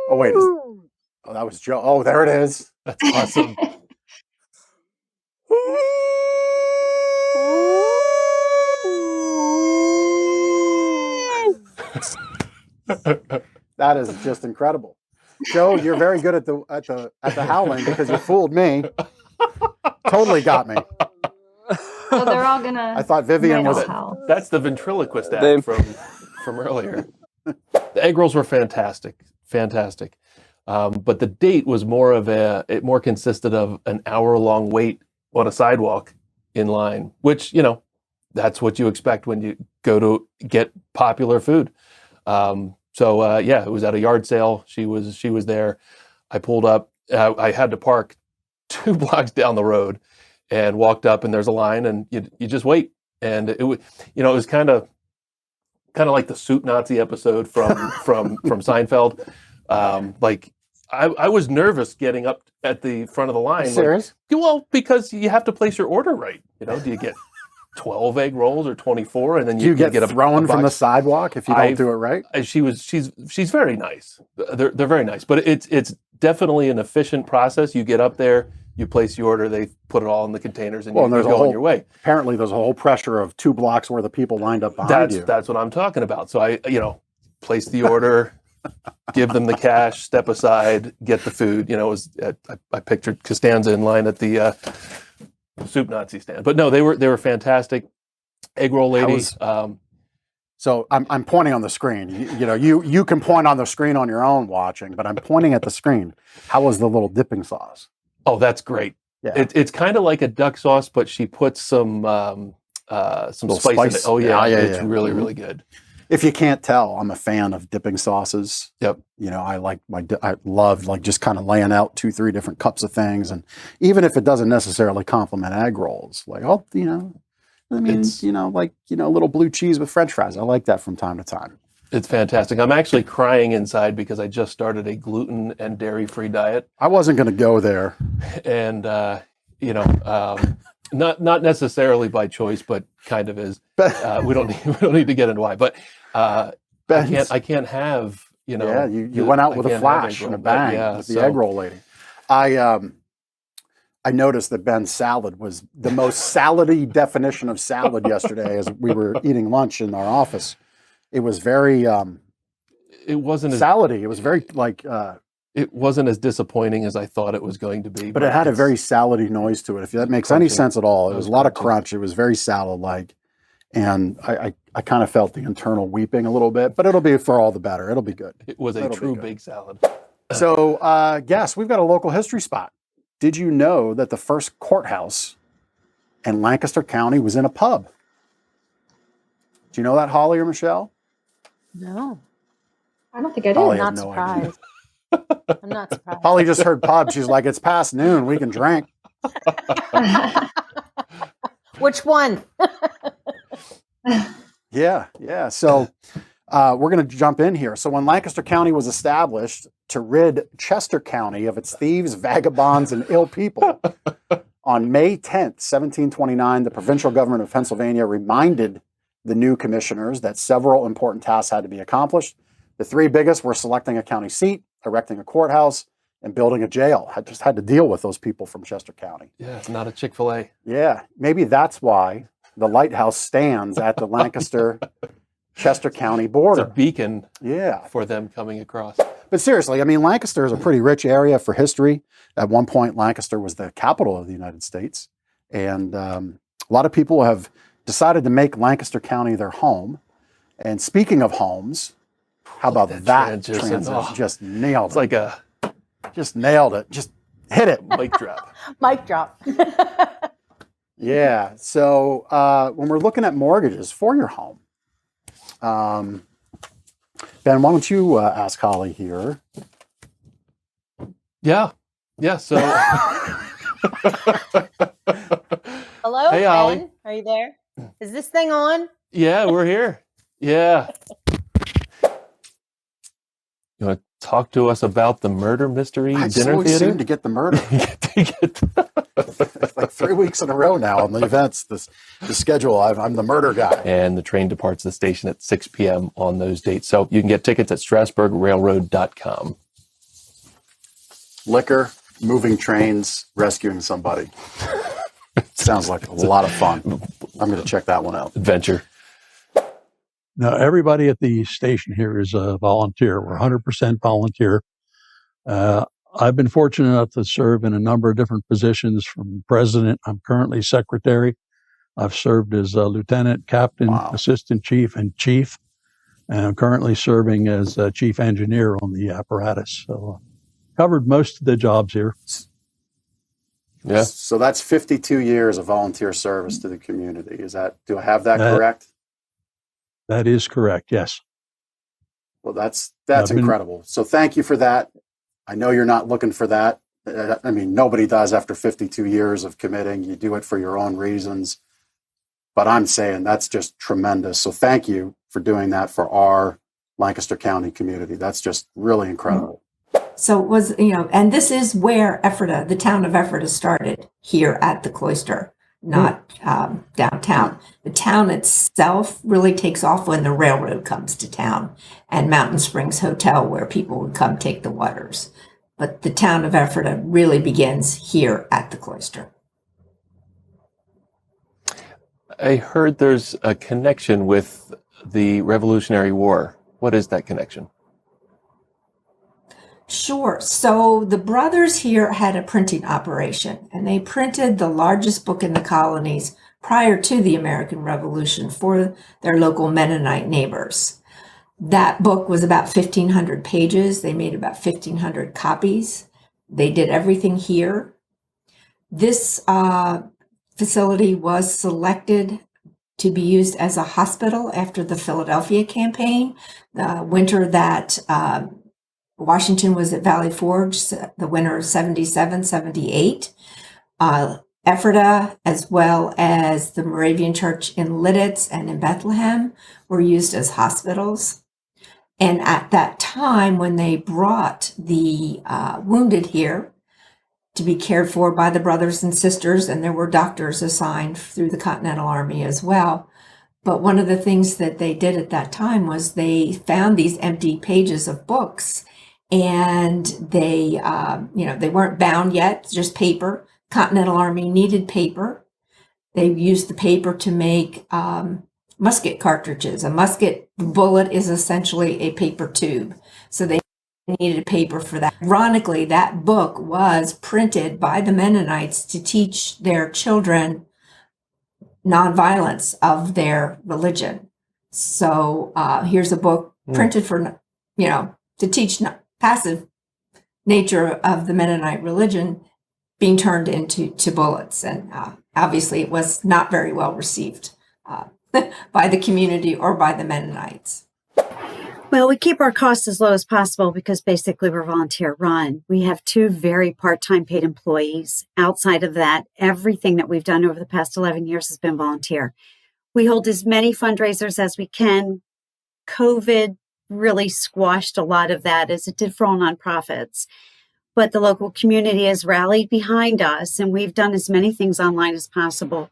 Oh, wait. That was Joe. Oh, there it is. That's awesome. That is just incredible. Joe, you're very good at the howling because you fooled me. Totally got me. So they're all gonna. I thought Vivian was. That's the ventriloquist act from earlier. The egg rolls were fantastic. But the date was it more consisted of an hour-long wait on a sidewalk in line, which, that's what you expect when you go to get popular food. It was at a yard sale. She was there. I pulled up. I had to park 2 blocks down the road and walked up, and there's a line, and you just wait. And it was kind of like the Soup Nazi episode from Seinfeld. I was nervous getting up at the front of the line. Serious? Well, because you have to place your order right. Do you get 12 egg rolls or 24, and then you get a thrown box. From the sidewalk if you don't do it right? She's very nice. They're very nice, but it's definitely an efficient process. You get up there, you place the order, they put it all in the containers, and you go on your way. Apparently, there's a whole pressure of 2 blocks worth of people lined up behind you. That's what I'm talking about. So I place the order, give them the cash, step aside, get the food. I pictured Costanza in line at the Soup Nazi stand, but no, they were fantastic. Egg roll lady. So I'm pointing on the screen. You can point on the screen on your own watching, but I'm pointing at the screen. How was the little dipping sauce? Oh, that's great. Yeah. It's kind of like a duck sauce, but she puts some spice in it. Oh yeah, it's really really good. If you can't tell, I'm a fan of dipping sauces. Yep. I love like just kind of laying out 2-3 different cups of things, and even if it doesn't necessarily complement egg rolls, like a little blue cheese with French fries. I like that from time to time. It's fantastic. I'm actually crying inside because I just started a gluten and dairy-free diet. I wasn't going to go there, and not necessarily by choice, but kind of is. We don't need to get into why, but I can't have Yeah, you went out with a flash and a bang with the egg roll lady. I noticed that Ben's salad was the most salady definition of salad yesterday as we were eating lunch in our office. It was very it wasn't salady. It was very it wasn't as disappointing as I thought it was going to be. But it had a very salady noise to it, if that makes any sense at all. It was a lot of crunch. It was very salad-like. And I kind of felt the internal weeping a little bit, but it'll be for all the better. It'll be good. It was a true big salad. So, guess we've got a local history spot. Did you know that the first courthouse in Lancaster County was in a pub? Do you know that, Holly or Michelle? No. I don't think I did. Holly I'm has not no surprised. I'm not surprised. Holly just heard pub. She's like, it's past noon. We can drink. Which one? Yeah. So we're going to jump in here. So when Lancaster County was established to rid Chester County of its thieves, vagabonds, and ill people, on May 10th, 1729, the provincial government of Pennsylvania reminded the new commissioners that several important tasks had to be accomplished. The three biggest were selecting a county seat, erecting a courthouse, and building a jail. I just had to deal with those people from Chester County. Yeah, it's not a Chick-fil-A. Yeah, maybe that's why the lighthouse stands at the Lancaster-Chester County border. It's a beacon yeah. for them coming across. But seriously, I mean, Lancaster is a pretty rich area for history. At one point, Lancaster was the capital of the United States. And a lot of people have decided to make Lancaster County their home. And speaking of homes, how about that transition? Oh, just nailed it. It's like just nailed it. Just hit it. Mic drop. Mic drop. Yeah. So when we're looking at mortgages for your home, Ben, why don't you ask Holly here? Yeah. So. Hello, hey, Ben. Holly. Are you there? Is this thing on? Yeah, we're here. Yeah. You want to talk to us about the murder mystery dinner always theater? seem to get the murder. It's like 3 weeks in a row now on the events. The schedule. I'm the murder guy. And the train departs the station at 6 p.m. on those dates. So you can get tickets at StrasburgRailroad.com. Liquor, moving trains, rescuing somebody. Sounds like a lot of fun. I'm going to check that one out. Adventure. Now, everybody at the station here is a volunteer. We're 100% volunteer. I've been fortunate enough to serve in a number of different positions, from president. I'm currently secretary. I've served as a lieutenant, captain, assistant chief, and chief. And I'm currently serving as chief engineer on the apparatus. So covered most of the jobs here. Yeah. So that's 52 years of volunteer service to the community. Do I have that correct? That is correct, yes. Well, that's incredible. So thank you for that. I know you're not looking for that. I mean, nobody does after 52 years of committing. You do it for your own reasons. But I'm saying that's just tremendous. So thank you for doing that for our Lancaster County community. That's just really incredible. So it was, and this is where Ephrata, the town of Ephrata, started, here at the cloister, not downtown. The town itself really takes off when the railroad comes to town, and Mountain Springs Hotel, where people would come take the waters. But the town of Ephrata really begins here at the cloister. I heard there's a connection with the Revolutionary War. What is that connection? Sure. So the brothers here had a printing operation, and they printed the largest book in the colonies prior to the American Revolution for their local Mennonite neighbors. That book was about 1,500 pages. They made about 1,500 copies. They did everything here. This facility was selected to be used as a hospital after the Philadelphia campaign, the winter that Washington was at Valley Forge, the winter of 77, 78. Ephrata, as well as the Moravian Church in Lidditz and in Bethlehem, were used as hospitals. And at that time, when they brought the wounded here to be cared for by the brothers and sisters, and there were doctors assigned through the Continental Army as well. But one of the things that they did at that time was they found these empty pages of books, and they, they weren't bound yet, just paper. Continental Army needed paper. They used the paper to make musket cartridges. A musket bullet is essentially a paper tube. So they needed paper for that. Ironically, that book was printed by the Mennonites to teach their children nonviolence of their religion. So here's a book printed for, to teach passive nature of the Mennonite religion being turned into bullets. And obviously it was not very well received by the community or by the Mennonites. Well, we keep our costs as low as possible because basically we're volunteer run. We have 2 very part-time paid employees. Outside of that, everything that we've done over the past 11 years has been volunteer. We hold as many fundraisers as we can. COVID really squashed a lot of that, as it did for all nonprofits. But the local community has rallied behind us, and we've done as many things online as possible.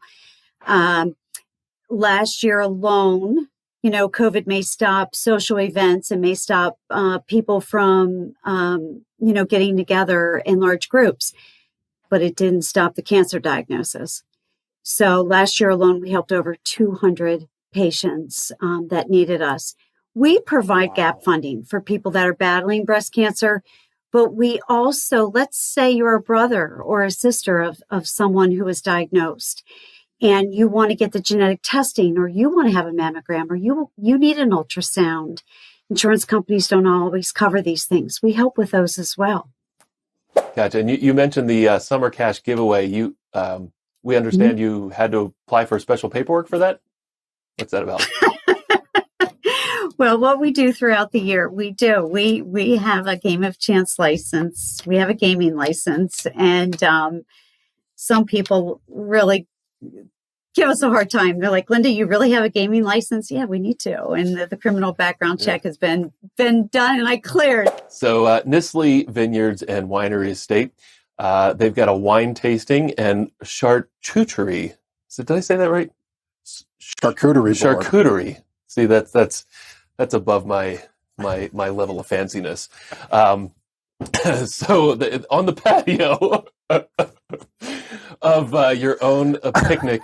Last year alone, COVID may stop social events and may stop people from, getting together in large groups, but it didn't stop the cancer diagnosis. So last year alone, we helped over 200 patients that needed us. We provide gap funding for people that are battling breast cancer, but we also, let's say you're a brother or a sister of someone who is diagnosed, and you want to get the genetic testing, or you want to have a mammogram, or you need an ultrasound. Insurance companies don't always cover these things. We help with those as well. Gotcha. And you mentioned the summer cash giveaway. We understand you had to apply for special paperwork for that. What's that about? Well, what we do throughout the year, we have a game of chance license. We have a gaming license, and some people really give us a hard time. They're like, Linda, you really have a gaming license? Yeah, we need to. And the criminal background check has been done, and I cleared. So Nisley Vineyards and Winery Estate, they've got a wine tasting and charcuterie. So did I say that right? Charcuterie. See, that's above my level of fanciness. So on the patio of your own picnic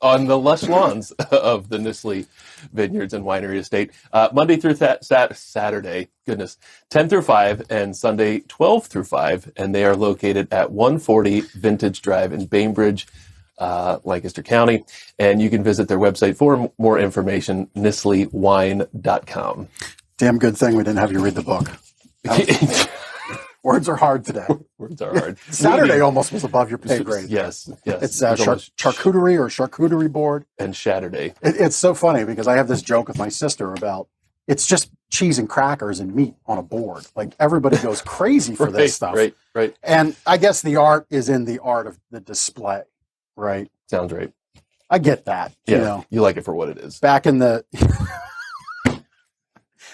on the lush lawns of the Nisley Vineyards and Winery Estate, Monday through Saturday, 10 through 5, and Sunday, 12 through 5, and they are located at 140 Vintage Drive in Bainbridge, Lancaster County, and you can visit their website for more information, nisleywine.com. Damn good thing we didn't have you read the book. Words are hard today. Words are hard. Saturday almost was above your pay grade. Yes. It's charcuterie or charcuterie board. And Saturday. It's so funny because I have this joke with my sister about it's just cheese and crackers and meat on a board. Like everybody goes crazy for this stuff. Right. And I guess the art is in the art of the display. Right. Sounds right. I get that. Yeah. You like it for what it is. Back in the...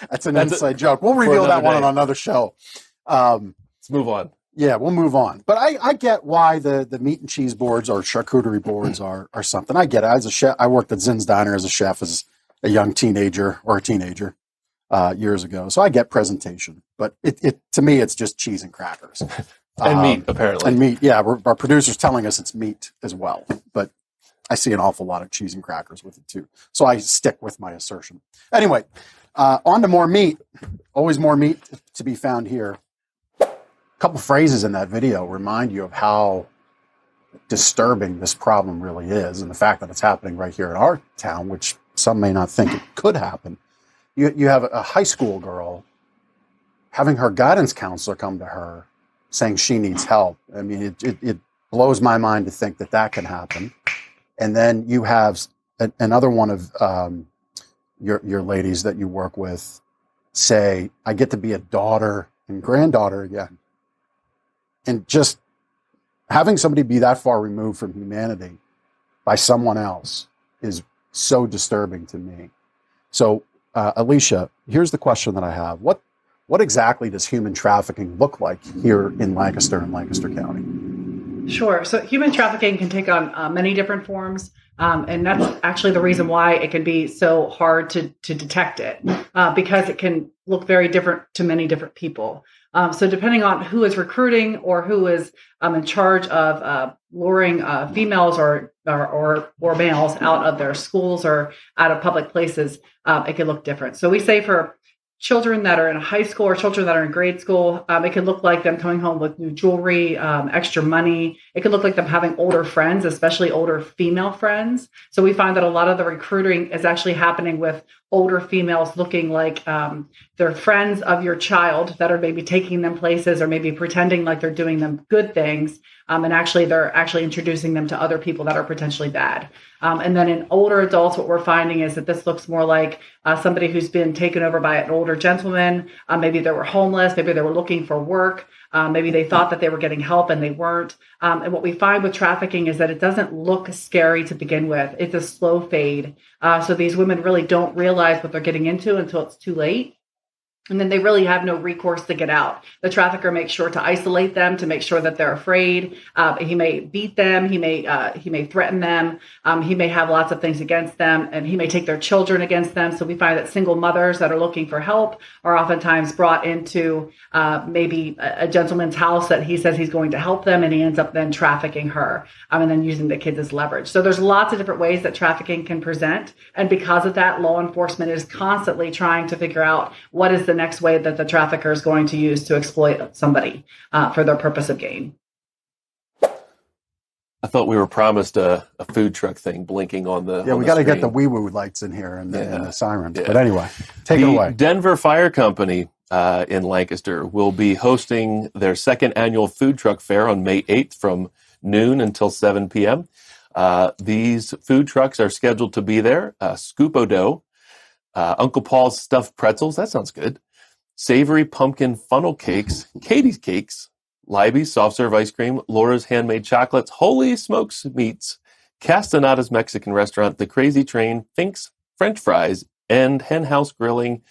That's an inside joke. We'll reveal that one on another show. Let's move on. Yeah, we'll move on. But I get why the meat and cheese boards or charcuterie boards are something. I get it. As a chef, I worked at Zinn's Diner as a chef as a young teenager years ago. So I get presentation. But it to me, it's just cheese and crackers. And meat, apparently. And meat, yeah. Our producer's telling us it's meat as well. But I see an awful lot of cheese and crackers with it, too. So I stick with my assertion. Anyway, on to more meat. Always more meat to be found here. A couple phrases in that video remind you of how disturbing this problem really is, and the fact that it's happening right here in our town, which some may not think it could happen. You have a high school girl having her guidance counselor come to her saying she needs help. I mean, it blows my mind to think that can happen. And then you have another one of your ladies that you work with say, I get to be a daughter and granddaughter again. And just having somebody be that far removed from humanity by someone else is so disturbing to me. So, Alicia, here's the question that I have. What exactly does human trafficking look like here in Lancaster and Lancaster County? Sure. So human trafficking can take on many different forms. And that's actually the reason why it can be so hard to detect it, because it can look very different to many different people. So depending on who is recruiting or who is in charge of luring females or males out of their schools or out of public places, it can look different. So we say for children that are in high school or children that are in grade school, it could look like them coming home with new jewelry, extra money. It could look like them having older friends, especially older female friends. So we find that a lot of the recruiting is actually happening with older females looking like they're friends of your child that are maybe taking them places or maybe pretending like they're doing them good things. And actually, they're actually introducing them to other people that are potentially bad. And then in older adults, what we're finding is that this looks more like somebody who's been taken over by an older gentleman. Maybe they were homeless. Maybe they were looking for work. Maybe they thought that they were getting help and they weren't. And what we find with trafficking is that it doesn't look scary to begin with. It's a slow fade. So these women really don't realize what they're getting into until it's too late. And then they really have no recourse to get out. The trafficker makes sure to isolate them, to make sure that they're afraid. He may beat them. He may threaten them. He may have lots of things against them, and he may take their children against them. So we find that single mothers that are looking for help are oftentimes brought into maybe a gentleman's house that he says he's going to help them, and he ends up then trafficking her and then using the kids as leverage. So there's lots of different ways that trafficking can present. And because of that, law enforcement is constantly trying to figure out what is the next way that the trafficker is going to use to exploit somebody for their purpose of gain. I thought we were promised a food truck thing blinking on the. Yeah, we got to get the wee-woo lights in here and the sirens. Yeah. But anyway, take it away. Denver Fire Company in Lancaster will be hosting their second annual food truck fair on May 8th from noon until 7 p.m. These food trucks are scheduled to be there. Scoop-O Dough, Uncle Paul's Stuffed Pretzels, that sounds good. Savory Pumpkin Funnel Cakes, Katie's Cakes, Libby's Soft Serve Ice Cream, Laura's Handmade Chocolates, Holy Smokes Meats, Castanada's Mexican Restaurant, The Crazy Train, Fink's French Fries, and Hen House Grilling,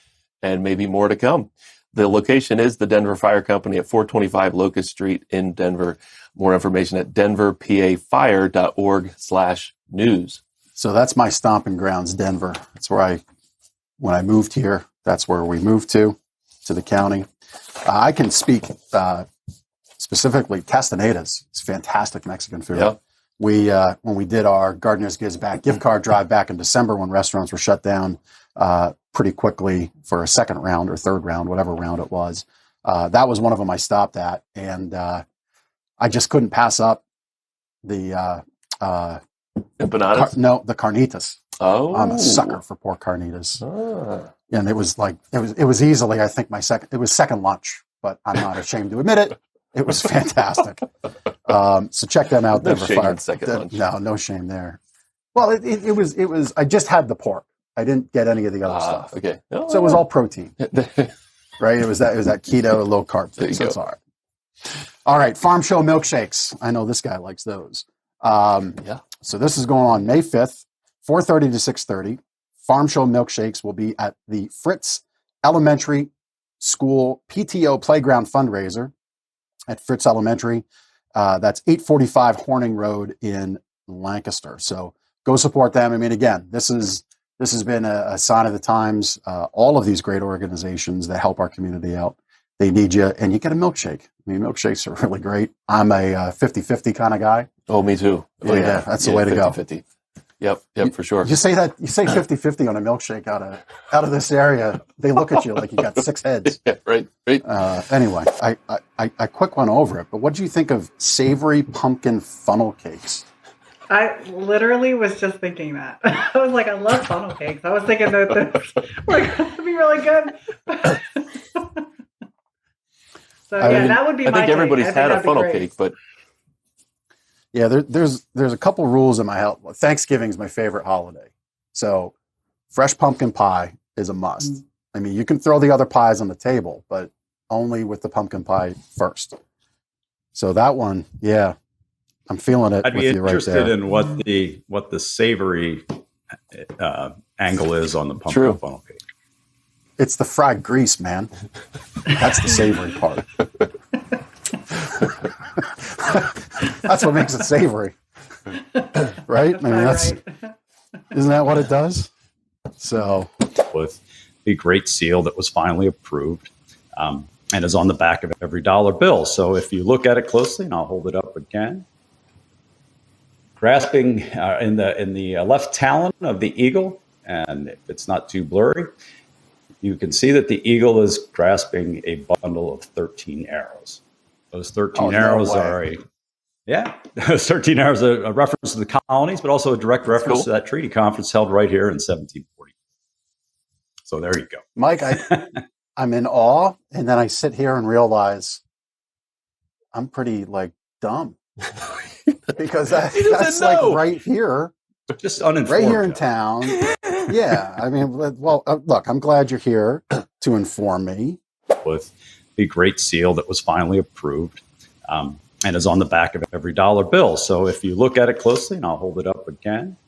and maybe more to come. The location is the Denver Fire Company at 425 Locust Street in Denver. More information at denverpafire.org/news. So that's my stomping grounds, Denver. That's where when I moved here, that's where we moved to the county. I can speak specifically Castaneda's. It's fantastic Mexican food. Yeah. We when we did our Gardeners Gives Back gift card drive back in December when restaurants were shut down pretty quickly for a second round or third round, whatever round it was. That was one of them I stopped at, and I just couldn't pass up the empanadas. The carnitas. Oh, I'm a sucker for pork carnitas. And it was like it was easily, I think, second lunch, but I'm not ashamed to admit it. It was fantastic. So check them out. No Denver shame Fire. in second lunch. No shame there. Well, it was. I just had the pork. I didn't get any of the other stuff. Okay. Oh. So it was all protein, right? It was that keto, low carb thing. So it's all right. All right. Farm show milkshakes. I know this guy likes those. Yeah. So this is going on May 5th, 4:30 to 6:30. Farm show milkshakes will be at the Fritz Elementary School PTO Playground fundraiser at Fritz Elementary. That's 845 Horning Road in Lancaster. So go support them. I mean, again, this has been a sign of the times. All of these great organizations that help our community out, they need you, and you get a milkshake. I mean, milkshakes are really great. I'm a 50-50 kind of guy. Oh, me too. Oh, yeah. That's the way to 50-50. go. Yep, for sure. You say 50-50 on a milkshake out of this area, they look at you like you got six heads. Yeah, right. Anyway, I quick went over it, but what do you think of savory pumpkin funnel cakes? I literally was just thinking that. I was like, I love funnel cakes. I was thinking that this would be really good. That would be my I think everybody's had a funnel cake, but yeah, there's a couple rules in my house. Thanksgiving is my favorite holiday. So fresh pumpkin pie is a must. I mean, you can throw the other pies on the table, but only with the pumpkin pie first. So that one, yeah, I'm feeling it I'd with be you right interested there. in what the savory angle is on the pumpkin True. funnel cake. It's the fried grease, man. That's the savory part. That's what makes it savory, right? I mean, isn't that what it does? So, with the great seal that was finally approved, and is on the back of every dollar bill. So if you look at it closely, and I'll hold it up again, grasping in the left talon of the eagle, and if it's not too blurry, you can see that the eagle is grasping a bundle of 13 arrows. Those 13 arrows are those 13 arrows are a reference to the colonies, but also a direct reference to that treaty conference held right here in 1740. So there you go. Mike, I'm in awe, and then I sit here and realize I'm pretty dumb because that's right here, just uninformed, right here in town. Yeah, I mean, well, look, I'm glad you're here to inform me. With the great seal that was finally approved, and is on the back of every dollar bill. So if you look at it closely, and I'll hold it up again,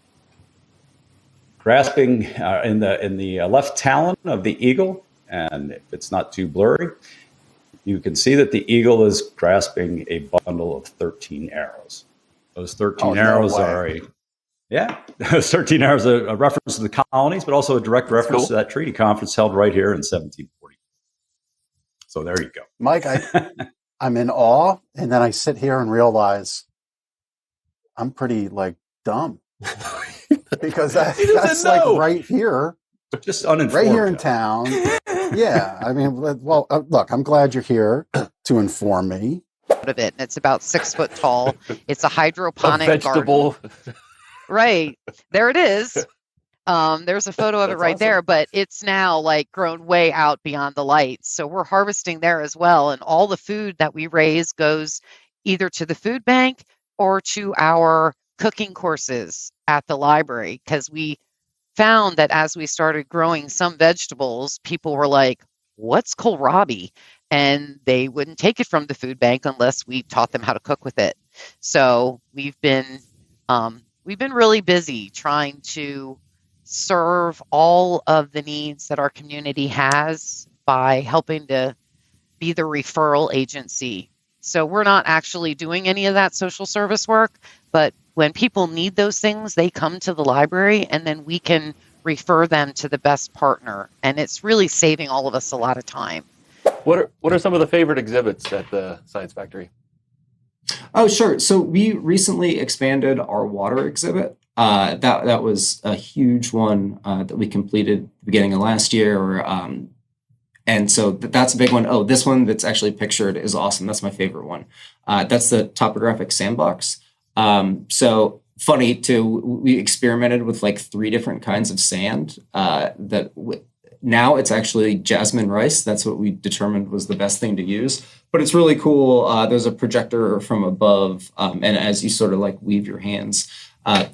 grasping in the left talon of the eagle, and if it's not too blurry, you can see that the eagle is grasping a bundle of 13 arrows. Those 13 arrows are those 13 arrows are a reference to the colonies, but also a direct reference to that treaty conference held right here in 1740. So there you go. Mike, I'm in awe, and then I sit here and realize I'm pretty dumb because that's right here, just uninformed, right here in town. Yeah, I mean, well, look, I'm glad you're here to inform me. Of it, and it's about 6 foot tall. It's a hydroponic vegetable garden. Right there, it is. There's a photo of it right there, but it's now grown way out beyond the lights. So we're harvesting there as well. And all the food that we raise goes either to the food bank or to our cooking courses at the library. Because we found that as we started growing some vegetables, people were like, what's kohlrabi? And they wouldn't take it from the food bank unless we taught them how to cook with it. So we've been really busy trying to serve all of the needs that our community has by helping to be the referral agency. So we're not actually doing any of that social service work, but when people need those things, they come to the library and then we can refer them to the best partner. And it's really saving all of us a lot of time. What are some of the favorite exhibits at the Science Factory? Oh, sure. So we recently expanded our water exhibit. That was a huge one that we completed at the beginning of last year. And so that's a big one. Oh, this one that's actually pictured is awesome. That's my favorite one. That's the topographic sandbox. So funny too, we experimented with 3 different kinds of sand now it's actually jasmine rice. That's what we determined was the best thing to use. But it's really cool. There's a projector from above. And as you sort of weave your hands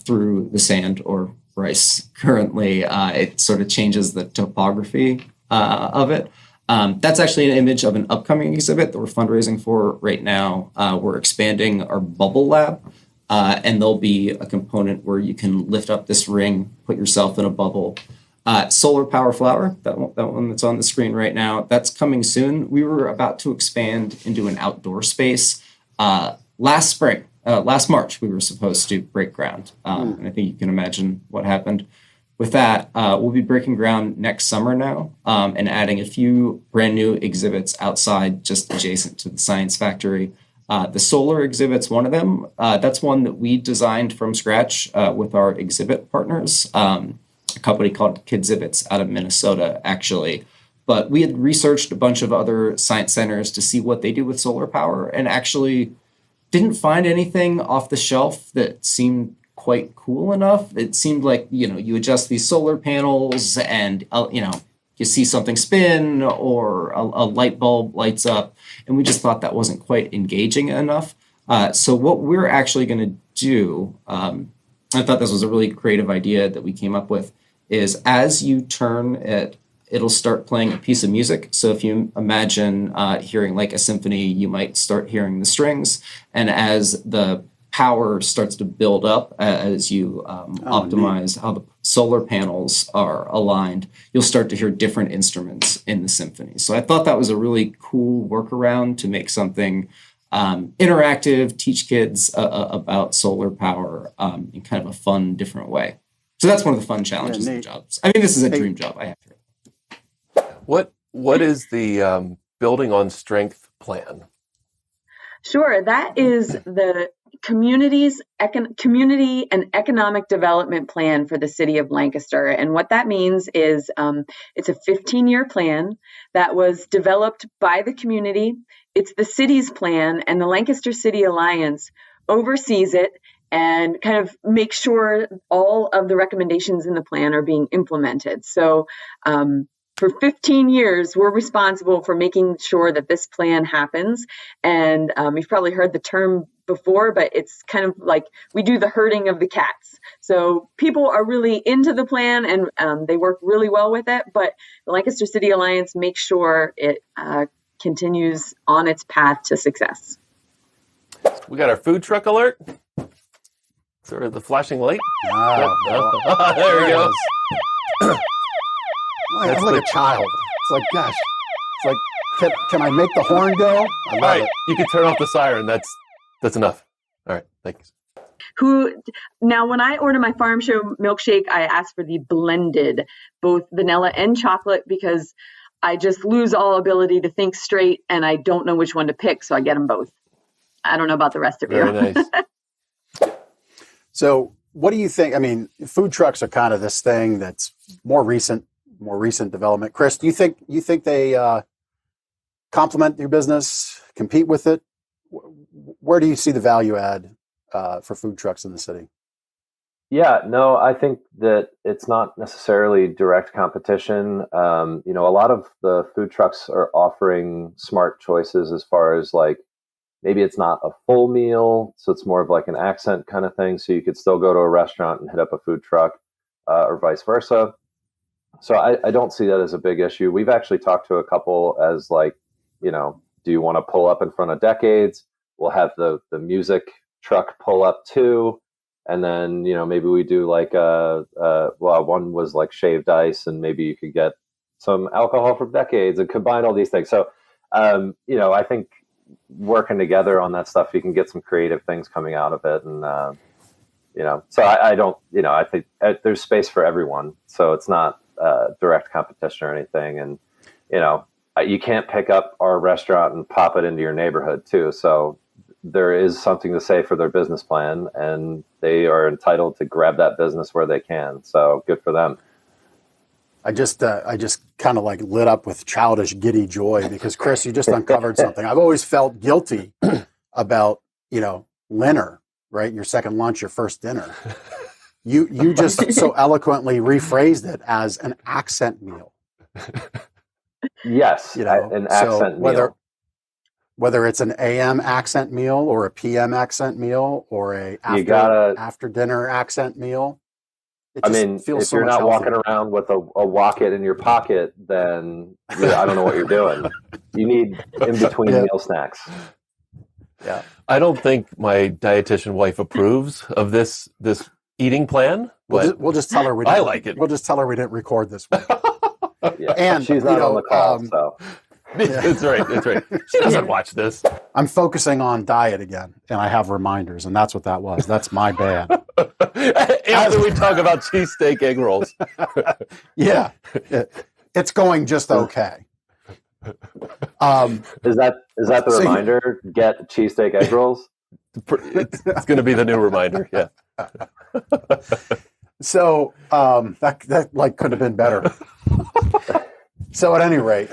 through the sand or rice currently, it sort of changes the topography of it. That's actually an image of an upcoming exhibit that we're fundraising for right now. We're expanding our bubble lab. And there'll be a component where you can lift up this ring, put yourself in a bubble. Solar power flower, that one that's on the screen right now, that's coming soon. We were about to expand into an outdoor space. Last spring, last March, we were supposed to break ground. And I think you can imagine what happened with that. We'll be breaking ground next summer now and adding a few brand new exhibits outside, just adjacent to the Science Factory. The solar exhibit's one of them. That's one that we designed from scratch with our exhibit partners. A company called Kidzibits out of Minnesota, actually. But we had researched a bunch of other science centers to see what they do with solar power and actually didn't find anything off the shelf that seemed quite cool enough. It seemed like, you adjust these solar panels and, you see something spin or a light bulb lights up. And we just thought that wasn't quite engaging enough. So what we're actually going to do, I thought this was a really creative idea that we came up with, is as you turn it, it'll start playing a piece of music. So if you imagine hearing like a symphony, you might start hearing the strings. And as the power starts to build up, as you optimize how the solar panels are aligned, you'll start to hear different instruments in the symphony. So I thought that was a really cool workaround to make something interactive, teach kids about solar power in kind of a fun, different way. So that's one of the fun challenges of the jobs. I mean, this is a dream job I have here. What is the Building on Strength plan? Sure, that is the community and economic development plan for the city of Lancaster. And what that means is it's a 15-year plan that was developed by the community. It's the city's plan, and the Lancaster City Alliance oversees it and kind of make sure all of the recommendations in the plan are being implemented. So for 15 years, we're responsible for making sure that this plan happens. And you've probably heard the term before, but it's kind of like we do the herding of the cats. So people are really into the plan and they work really well with it, but the Lancaster City Alliance makes sure it continues on its path to success. We got our food truck alert. Sort of the flashing light. Oh, there we go. I'm like a child. It's like, gosh, it's like, can I make the horn go? All right, you can turn off the siren. That's enough. All right, thanks. Now, when I order my farm show milkshake, I ask for the blended, both vanilla and chocolate, because I just lose all ability to think straight and I don't know which one to pick, so I get them both. I don't know about the rest of you. Very nice. So what do you think? I mean, food trucks are kind of this thing that's more recent development. Chris, do you think they complement your business, compete with it? Where do you see the value add for food trucks in the city? Yeah, no, I think that it's not necessarily direct competition. A lot of the food trucks are offering smart choices as far as like, maybe it's not a full meal, so it's more of like an accent kind of thing. So you could still go to a restaurant and hit up a food truck or vice versa. So I don't see that as a big issue. We've actually talked to a couple as like, do you want to pull up in front of Decades? We'll have the music truck pull up too. And then, maybe we do like one was like shaved ice, and maybe you could get some alcohol from Decades and combine all these things. So, I think working together on that stuff, you can get some creative things coming out of it. And, so I don't, I think there's space for everyone. So it's not direct competition or anything. And, you can't pick up our restaurant and pop it into your neighborhood too. So there is something to say for their business plan, and they are entitled to grab that business where they can. So good for them. I just kind of like lit up with childish giddy joy because Chris, you just uncovered something. I've always felt guilty about, dinner, right? Your second lunch, your first dinner. You just so eloquently rephrased it as an accent meal. Yes, an accent meal. Whether it's an AM accent meal or a PM accent meal or a after dinner accent meal. If you're not walking around with a Wocket in your pocket, then I don't know what you're doing. You need in between meal snacks. Yeah, I don't think my dietitian wife approves of this eating plan. We'll just tell her I like it. We'll just tell her we didn't record this one. Yeah, and she's not on the call, so. That's right. She doesn't watch this. I'm focusing on diet again, and I have reminders, and that's what that was. That's my bad. After we talk about cheesesteak egg rolls. Yeah, it's going just okay. Is that the reminder? Get cheesesteak egg rolls? It's going to be the new reminder. Yeah. So that like could have been better. So at any rate,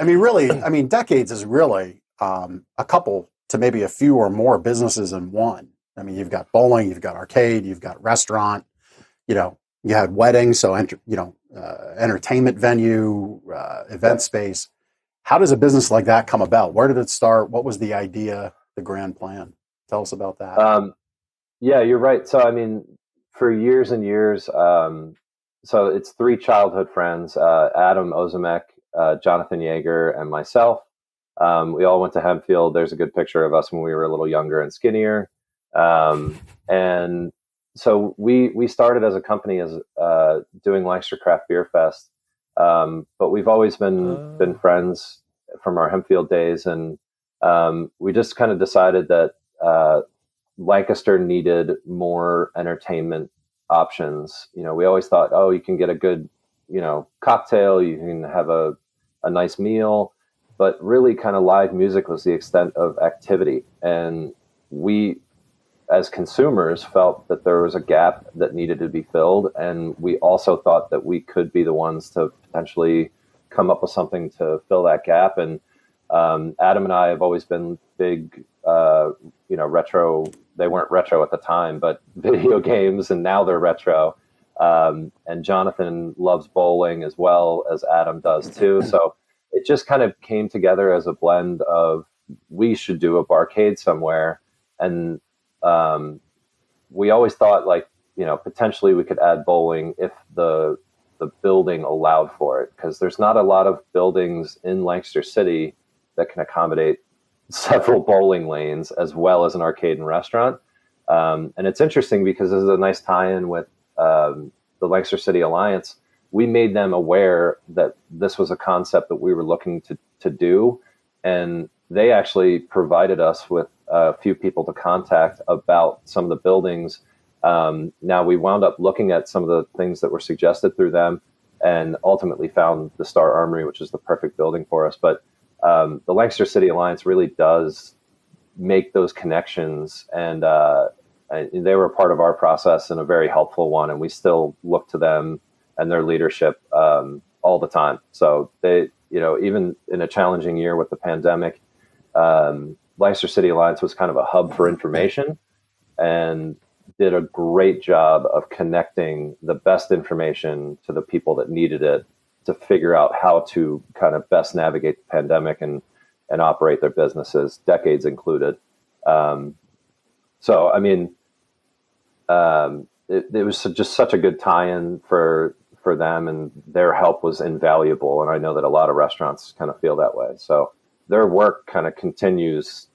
Decades is really a couple to maybe a few or more businesses in one. I mean, you've got bowling, you've got arcade, you've got restaurant, you had weddings, so entertainment venue, event space. How does a business like that come about? Where did it start? What was the idea, the grand plan? Tell us about that. Yeah, you're right. So, for years and years, so it's three childhood friends, Adam Ozimek, Jonathan Yeager, and myself. We all went to Hempfield. There's a good picture of us when we were a little younger and skinnier. And so we started as a company as doing Lancaster Craft Beer Fest. But we've always been friends from our Hempfield days. And we just kind of decided that Lancaster needed more entertainment options. We always thought, oh, you can get a good, cocktail, you can have a nice meal, but really kind of live music was the extent of activity. And we, as consumers, felt that there was a gap that needed to be filled. And we also thought that we could be the ones to potentially come up with something to fill that gap. And Adam and I have always been big, retro. They weren't retro at the time, but video games, and now they're retro. And Jonathan loves bowling as well as Adam does too. So it just kind of came together as a blend of, we should do a barcade somewhere. And we always thought, like, potentially we could add bowling if the building allowed for it, because there's not a lot of buildings in Lancaster City that can accommodate several bowling lanes as well as an arcade and restaurant. And it's interesting because this is a nice tie-in with the Lancaster City Alliance. We made them aware that this was a concept that we were looking to do. And they actually provided us with a few people to contact about some of the buildings. Now we wound up looking at some of the things that were suggested through them and ultimately found the Star Armory, which is the perfect building for us. But the Lancaster City Alliance really does make those connections, and they were a part of our process and a very helpful one. And we still look to them and their leadership all the time. So they, even in a challenging year with the pandemic, Lancaster City Alliance was kind of a hub for information and did a great job of connecting the best information to the people that needed it to figure out how to kind of best navigate the pandemic and operate their businesses, decades included. So, I mean, it was just such a good tie-in for them, and their help was invaluable. And I know that a lot of restaurants kind of feel that way. So their work kind of continues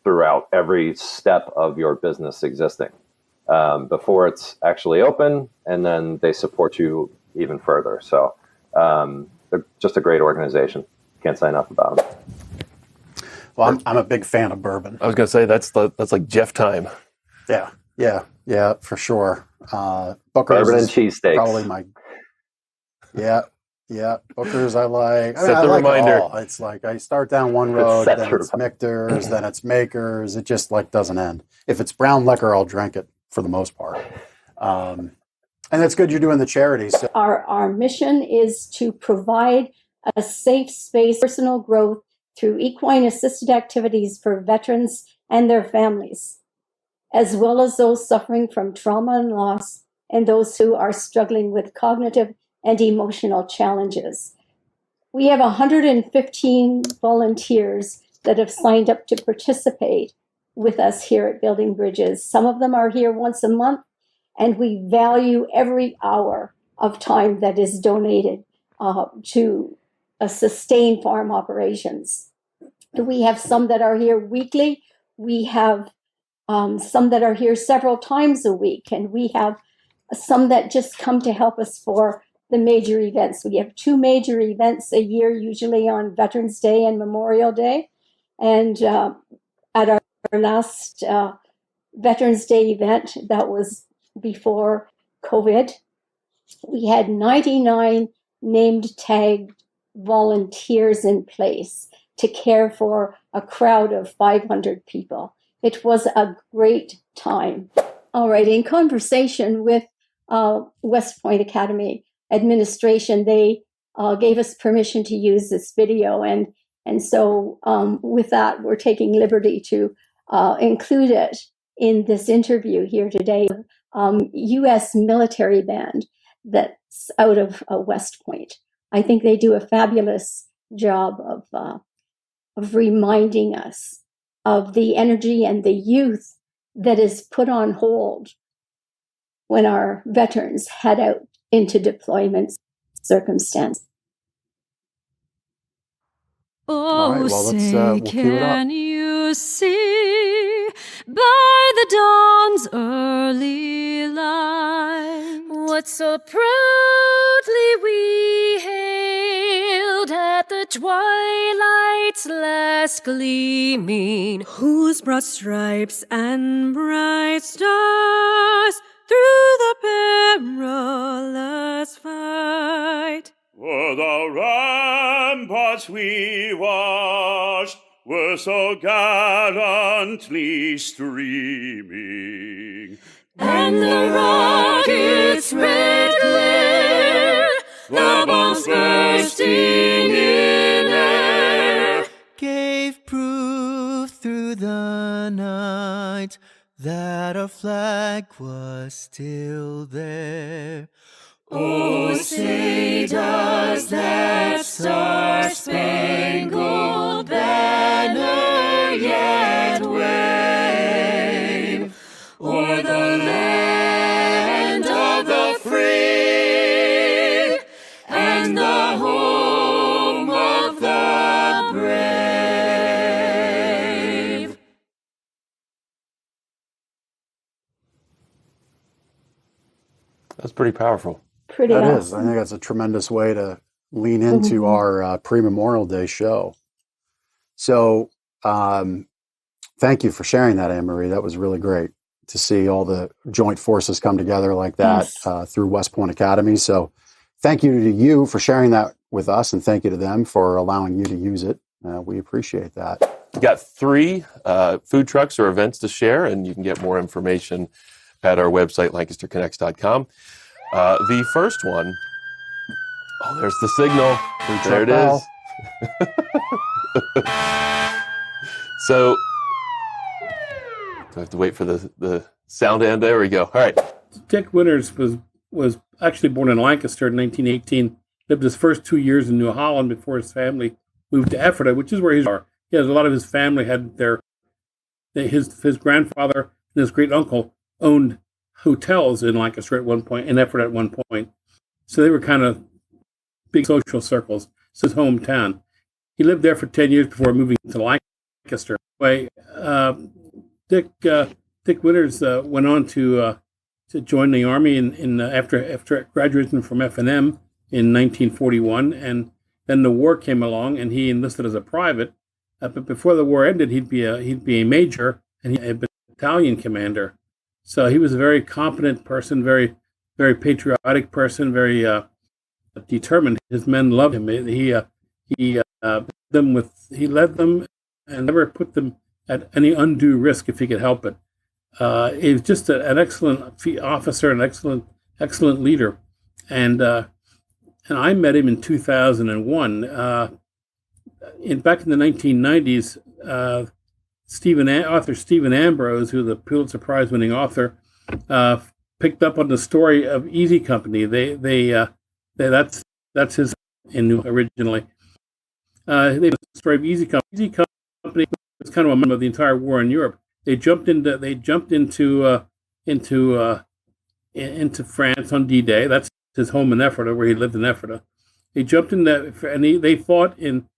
throughout every step of your business existing, before it's actually open, and then they support you even further. So they're just a great organization. Can't say enough about them. Well, I'm a big fan of bourbon. I was going to say that's like Jeff time. Yeah, for sure. Booker's bourbon and cheesesteaks. Probably my. Yeah. Booker's I like. Set the reminder. It all. It's like I start down one road, then it's Michter's, then it's Maker's. It just doesn't end. If it's brown liquor, I'll drink it for the most part. And that's good you're doing the charities. So. Our mission is to provide a safe space, personal growth through equine assisted activities for veterans and their families, as well as those suffering from trauma and loss and those who are struggling with cognitive and emotional challenges. We have 115 volunteers that have signed up to participate with us here at Building Bridges. Some of them are here once a month, and we value every hour of time that is donated to sustain farm operations. We have some that are here weekly. We have some that are here several times a week, and we have some that just come to help us for the major events. We have 2 major events a year, usually on Veterans Day and Memorial Day. And at our last Veterans Day event, that was before COVID, we had 99 named tagged volunteers in place to care for a crowd of 500 people. It was a great time. All right, in conversation with West Point Academy administration, they gave us permission to use this video. And so with that, we're taking liberty to include it in this interview here today. U.S. military band that's out of West Point. I think they do a fabulous job of reminding us of the energy and the youth that is put on hold when our veterans head out into deployment circumstance. Oh, right, well, let's, say, we'll cue it up. can you see by the dawn's early light what so proudly we hailed at the twilight's last gleaming, whose broad stripes and bright stars through the perilous fight For the ramparts we watched were so gallantly streaming, and the rocket's red glare, the bombs bursting in air, gave proof through the night that our flag was still there. Oh, say does that star-spangled banner yet wave o'er the land of the free and the home of the brave? That's pretty powerful. Pretty That awesome. is. I think that's a tremendous way to lean into our pre-Memorial Day show. So thank you for sharing that, Anne-Marie. That was really great to see all the joint forces come together like that through West Point Academy. So thank you to you for sharing that with us, and thank you to them for allowing you to use it. We appreciate that. We got 3 food trucks or events to share, and you can get more information at our website, lancasterconnects.com. The first one, oh, there's the signal. There it is. So, do I have to wait for the sound end? There we go. All right. Dick Winters was actually born in Lancaster in 1918. Lived his first 2 years in New Holland before his family moved to Ephrata, which is where he's are. He has a lot of his family had his grandfather and his great uncle owned hotels in Lancaster at one point, in Ephrata at one point. So they were kind of big social circles. It's his hometown. He lived there for 10 years before moving to Lancaster. Anyway, Dick Winters went on to join the Army after graduating from F&M in 1941, and then the war came along, and he enlisted as a private. But before the war ended, he'd be a major and a battalion commander. So he was a very competent person, very, very patriotic person, very determined. His men loved him. He led them and never put them at any undue risk if he could help it. He was just an excellent officer, an excellent leader, and I met him in 2001. Back in the 1990s. Author Stephen Ambrose, who's a Pulitzer Prize-winning author, picked up on the story of Easy Company. That's his originally. They the story of Easy Company. Easy Company was kind of a member of the entire war in Europe. They jumped into France on D-Day. That's his home in Ephrata, where he lived in Ephrata. They jumped in there, and they fought in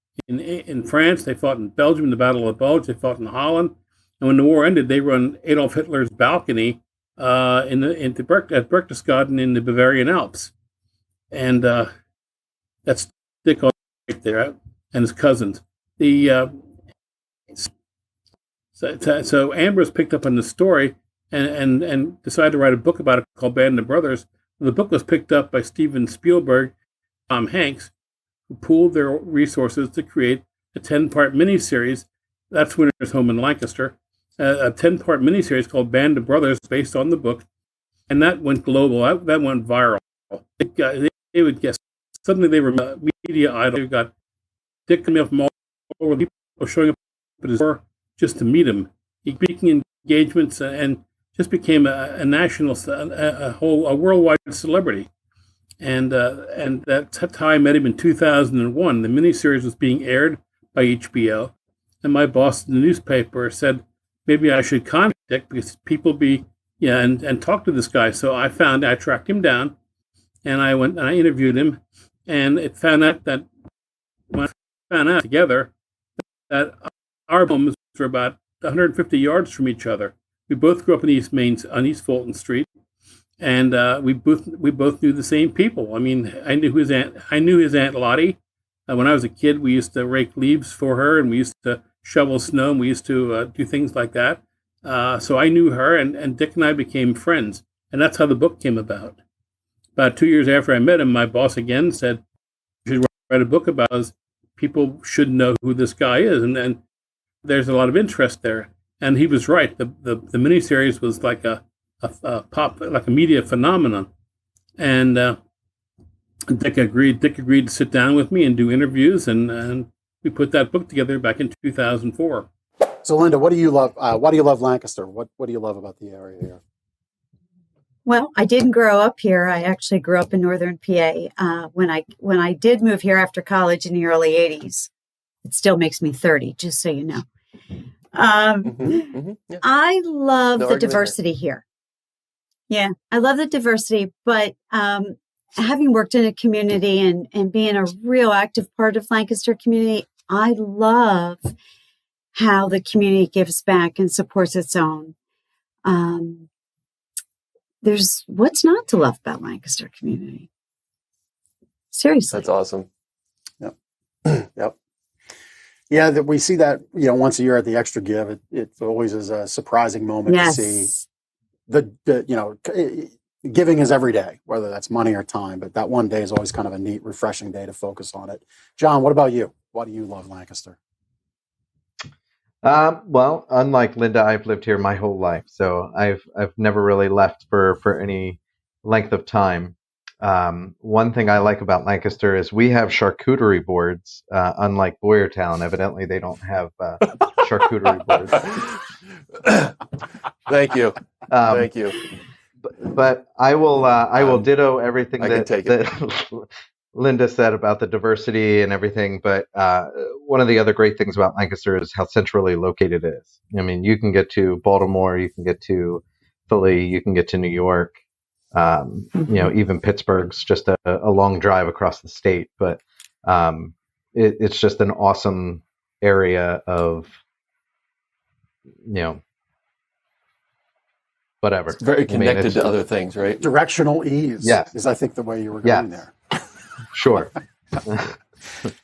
France, they fought in Belgium, the Battle of the Bulge, they fought in Holland, and when the war ended, they were on Adolf Hitler's balcony at Berchtesgaden in the Bavarian Alps, and that's Dick right there, and his cousins. So Ambrose picked up on the story and decided to write a book about it called Band of Brothers. The book was picked up by Steven Spielberg, Tom Hanks, who pooled their resources to create a 10-part miniseries. That's Winter's home in Lancaster. A 10-part miniseries called Band of Brothers, based on the book, and that went global. That went viral. They would guess. Suddenly they were media idol. You got Dick coming up from all over, people showing up at his door just to meet him. He speaking engagements and just became a national, a worldwide celebrity. And that's how I met him in 2001. The miniseries was being aired by HBO, and my boss in the newspaper said maybe I should contact Dick because people and talk to this guy. So I tracked him down, and I went and I interviewed him, and it found out that when I found out together that our homes were about 150 yards from each other. We both grew up in East Main on East Fulton Street, and we both knew the same people. I mean, I knew his aunt Lottie. When I was a kid, we used to rake leaves for her, and we used to shovel snow, and we used to do things like that. So I knew her, and Dick and I became friends, and that's how the book came about. About 2 years after I met him, my boss again said, "You should write a book about us. People should know who this guy is," and there's a lot of interest there. And he was right. The miniseries was like a media phenomenon, and Dick agreed to sit down with me and do interviews, and we put that book together back in 2004. So, Linda, what do you love? Why do you love Lancaster? What do you love about the area here? Well, I didn't grow up here. I actually grew up in northern PA. When I did move here after college in the early 80s, it still makes me 30, just so you know. Yeah. I love No the argument diversity here. Yeah, I love the diversity, but having worked in a community and being a real active part of Lancaster community, I love how the community gives back and supports its own. There's what's not to love about Lancaster community. Seriously. That's awesome. Yep. Yep. Yeah, that we see that, once a year at the Extra Give. It always is a surprising moment to see giving is every day, whether that's money or time, but that one day is always kind of a neat, refreshing day to focus on it. John, what about you? Why do you love Lancaster? Well, unlike Linda, I've lived here my whole life, so I've never really left for any length of time. One thing I like about Lancaster is we have charcuterie boards, unlike Boyertown. Evidently, they don't have charcuterie boards. Thank you. Thank you. But I will ditto everything that Linda said about the diversity and everything. But one of the other great things about Lancaster is how centrally located it is. I mean, you can get to Baltimore, you can get to Philly, you can get to New York. Even Pittsburgh's just a long drive across the state, but it's just an awesome area of, whatever. It's very connected to other things, right? Directional ease is, I think, the way you were going there. Sure.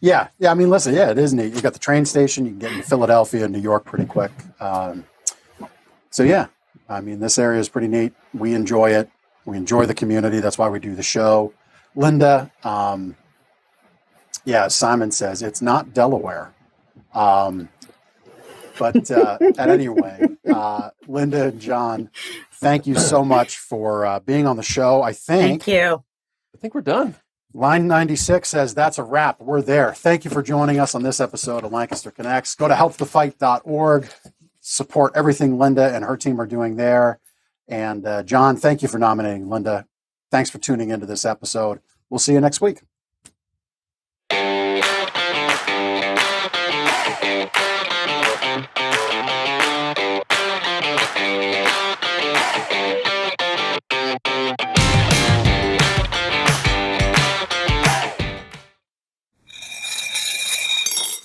Yeah. I mean, listen, it is neat. You got the train station. You can get into Philadelphia and New York pretty quick. So, yeah, I mean, this area is pretty neat. We enjoy it. We enjoy the community. That's why we do the show. Linda, Simon says it's not Delaware. But anyway, Linda and John, thank you so much for being on the show. Thank you. I think we're done. Line 96 says that's a wrap. We're there. Thank you for joining us on this episode of Lancaster Connects. Go to helpthefight.org. Support everything Linda and her team are doing there. And John, thank you for nominating Linda. Thanks for tuning into this episode. We'll see you next week.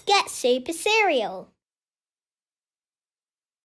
Get Super Cereal.